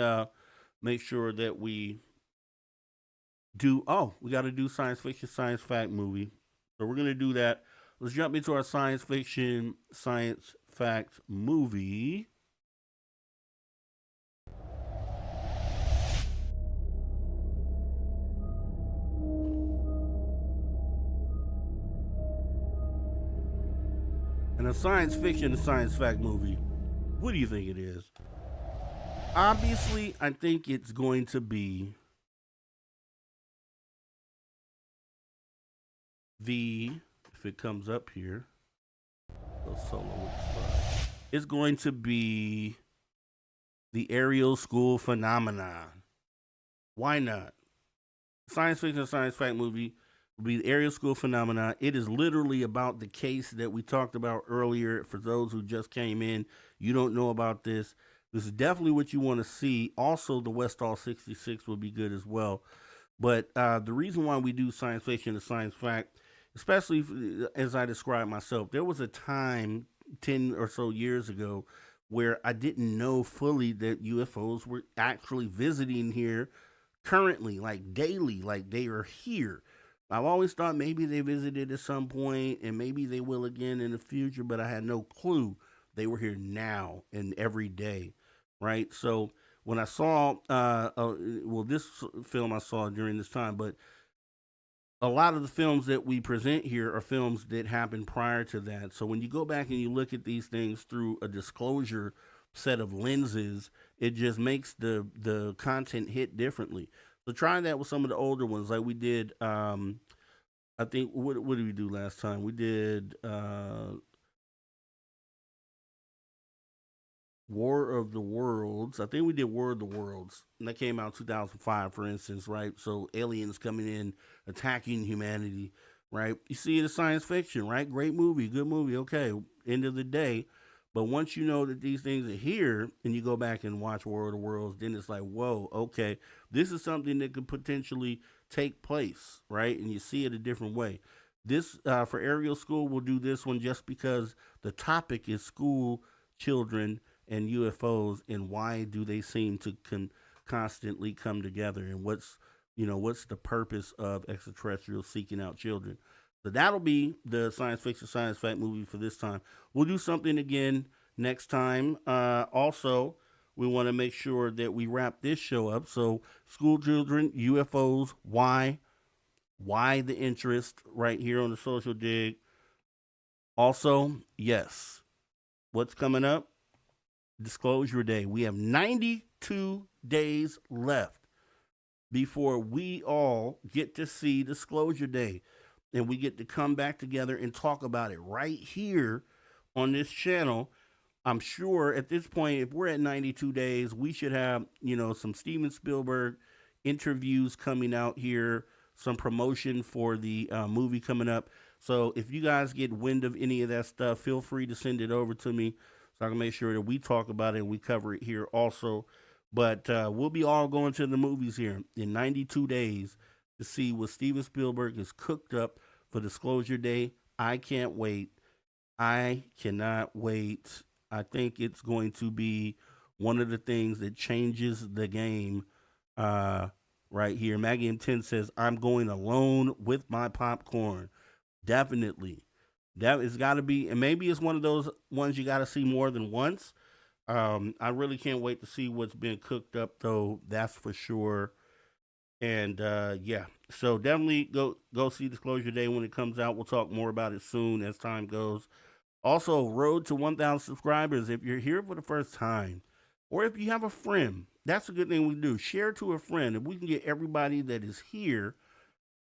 make sure that we we got to do science fiction, science fact movie. So we're going to do that. Let's jump into our science fiction, science fact movie. And a science fiction, science fact movie, what do you think it is? Obviously, I think it's going to be if it comes up here, it's going to be the Ariel School phenomenon. Why not? Science fiction, science fact movie will be the Ariel School phenomenon. It is literally about the case that we talked about earlier. For those who just came in, you don't know about this. This is definitely what you want to see. Also, the Westall 66 will be good as well. But the reason why we do science fiction and science fact, especially as I described myself, there was a time 10 or so years ago where I didn't know fully that UFOs were actually visiting here currently, like daily, like they are here. I've always thought maybe they visited at some point and maybe they will again in the future, but I had no clue they were here now and every day, right? So when I saw, this film I saw during this time, but a lot of the films that we present here are films that happened prior to that. So when you go back and you look at these things through a disclosure set of lenses, it just makes the content hit differently. So try that with some of the older ones, like we did. I think what did we do last time? We did War of the Worlds. I think we did War of the Worlds, and that came out 2005, for instance, right? So aliens coming in, attacking humanity, right? You see it as science fiction, right? Great movie, good movie. Okay, end of the day. But once you know that these things are here, and you go back and watch War of the Worlds, then it's like, whoa, okay, this is something that could potentially take place, right? And you see it a different way. This for Ariel School, we'll do this one just because the topic is school children and UFOs, and why do they seem to constantly come together, and what's the purpose of extraterrestrials seeking out children. So that'll be the science fiction science fact movie for this time. We'll do something again next time. Also, we want to make sure that we wrap this show up. So school children, UFOs, why the interest right here on the Social Dig. Also, yes, what's coming up? Disclosure Day. We have 92 days left before we all get to see Disclosure Day. and we get to come back together and talk about it right here on this channel. I'm sure at this point, if we're at 92 days, we should have, some Steven Spielberg interviews coming out here, some promotion for the movie coming up. So if you guys get wind of any of that stuff, feel free to send it over to me so I can make sure that we talk about it and we cover it here also. But we'll be all going to the movies here in 92 days to see what Steven Spielberg has cooked up for Disclosure Day. I can't wait. I cannot wait. I think it's going to be one of the things that changes the game right here. Maggie M10 says, I'm going alone with my popcorn. Definitely. That it's got to be, and maybe it's one of those ones you got to see more than once. I really can't wait to see what's been cooked up, though. That's for sure. And yeah, so definitely go see Disclosure Day when it comes out. We'll talk more about it soon as time goes. Also, road to 1,000 subscribers. If you're here for the first time, or if you have a friend, that's a good thing we do. Share to a friend. If we can get everybody that is here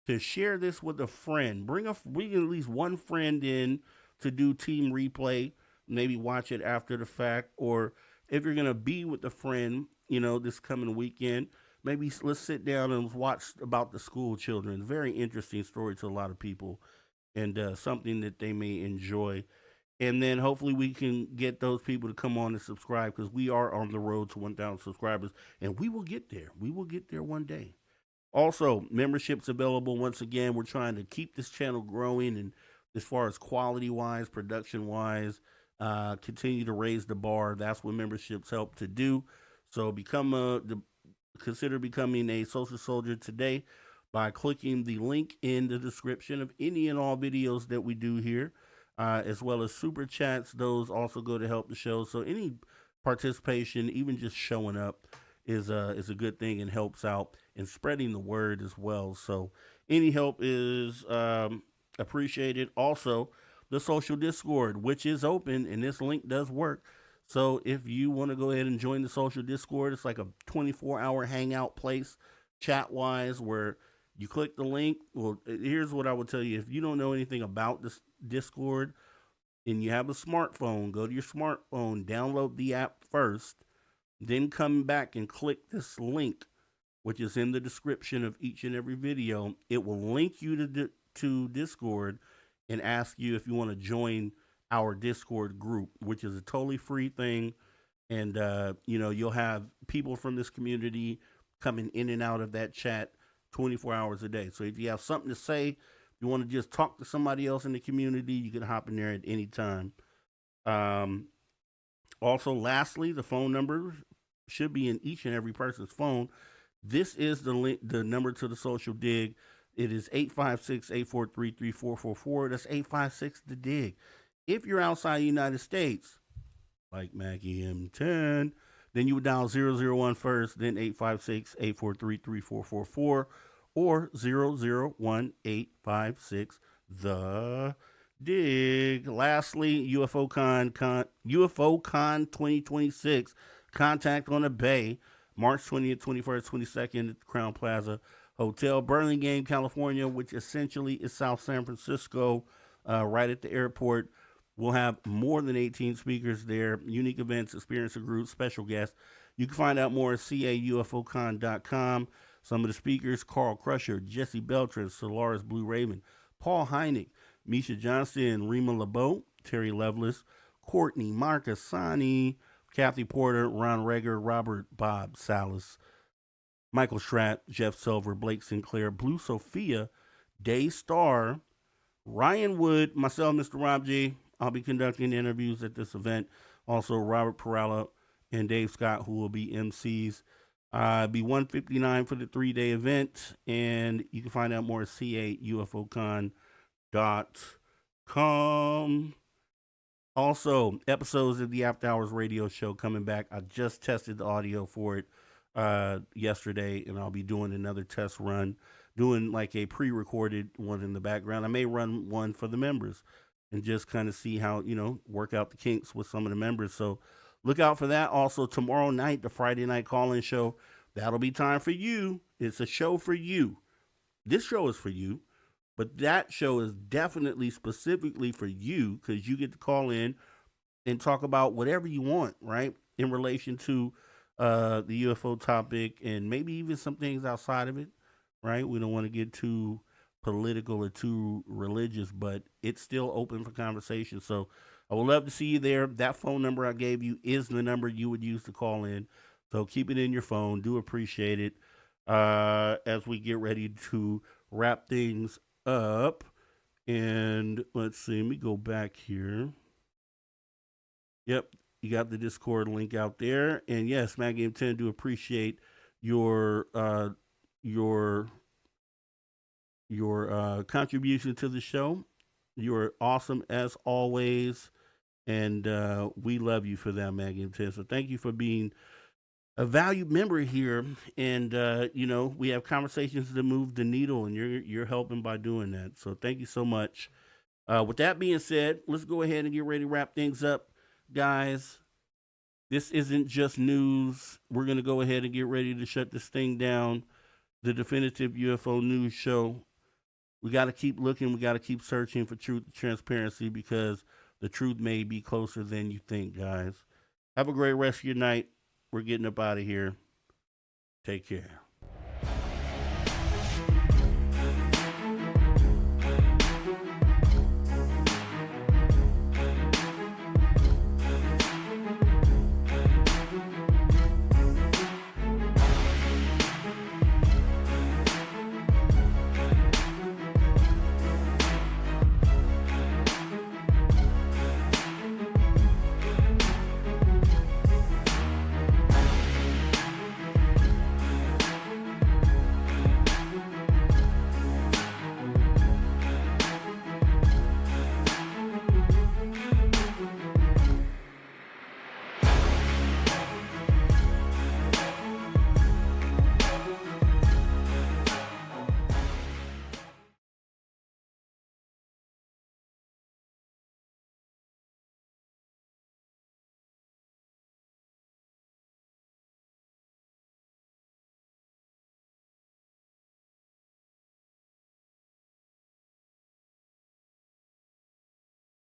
to share this with a friend, bring at least one friend in to do team replay. Maybe watch it after the fact, or if you're gonna be with a friend, this coming weekend, maybe let's sit down and watch about the school children. Very interesting story to a lot of people, and something that they may enjoy. And then hopefully we can get those people to come on and subscribe, because we are on the road to 1,000 subscribers, and we will get there. We will get there one day. Also, memberships available. Once again, we're trying to keep this channel growing, and as far as quality wise, production wise, continue to raise the bar. That's what memberships help to do. So consider becoming a social soldier today by clicking the link in the description of any and all videos that we do here. As well as super chats. Those also go to help the show. So any participation, even just showing up, is a good thing and helps out in spreading the word as well. So any help is appreciated. Also, the social Discord, which is open, and this link does work. So if you want to go ahead and join the social Discord, it's like a 24-hour hangout place, chat-wise, where you click the link. Well, here's what I would tell you. If you don't know anything about this Discord and you have a smartphone, go to your smartphone, download the app first, then come back and click this link, which is in the description of each and every video. It will link you to Discord and ask you if you want to join our Discord group, which is a totally free thing. And, you'll have people from this community coming in and out of that chat 24 hours a day. So if you have something to say, if you want to just talk to somebody else in the community, you can hop in there at any time. Also, lastly, the phone number should be in each and every person's phone. This is the number to the social dig. It is 856-843-3444. That's 856 the dig. If you're outside the United States, like Mackie M10, then you would dial 001 first, then 856-843-3444, or 001-856 the dig. Lastly, UFOCon 2026, Contact on the Bay, March 20th, 21st, 22nd at the Crown Plaza Hotel, Burlingame, California, which essentially is South San Francisco, right at the airport. We'll have more than 18 speakers there, unique events, experiencer groups, special guests. You can find out more at caufocon.com. Some of the speakers: Carl Crusher, Jesse Beltran, Solaris Blue Raven, Paul Heineck, Misha Johnston, Rima LeBeau, Terry Lovelace, Courtney Marcassani, Kathy Porter, Ron Reger, Robert Bob Salas, Michael Stratt, Jeff Silver, Blake Sinclair, Blue Sophia, Day Star, Ryan Wood, myself, Mr. Rob G. I'll be conducting interviews at this event. Also, Robert Perella and Dave Scott, who will be MCs. Be $159 for the 3-day event, and you can find out more at caufocon.com. Also, episodes of the After Hours radio show coming back. I just tested the audio for it yesterday, and I'll be doing another test run, doing like a pre-recorded one in the background. I may run one for the members and just kind of see how, work out the kinks with some of the members. So look out for that. Also, tomorrow night, the Friday night call-in show, that'll be time for you. It's a show for you. This show is for you. But that show is definitely specifically for you because you get to call in and talk about whatever you want, right? In relation to the UFO topic and maybe even some things outside of it, right? We don't want to get too political or too religious, but it's still open for conversation. So I would love to see you there. That phone number I gave you is the number you would use to call in. So keep it in your phone. Do appreciate it as we get ready to wrap things up. And let's see, let me go back here. Yep, you got the Discord link out there. And yes, Matt Game 10, do appreciate your your contribution to the show. You're awesome as always, and we love you for that, Matt Game 10. So thank you for being a valued member here, and we have conversations that move the needle, and you're helping by doing that. So thank you so much. With that being said, let's go ahead and get ready to wrap things up, guys. This isn't just news. We're gonna go ahead and get ready to shut this thing down. The definitive UFO news show. We got to keep looking. We got to keep searching for truth and transparency because the truth may be closer than you think, guys. Have a great rest of your night. We're getting up out of here. Take care.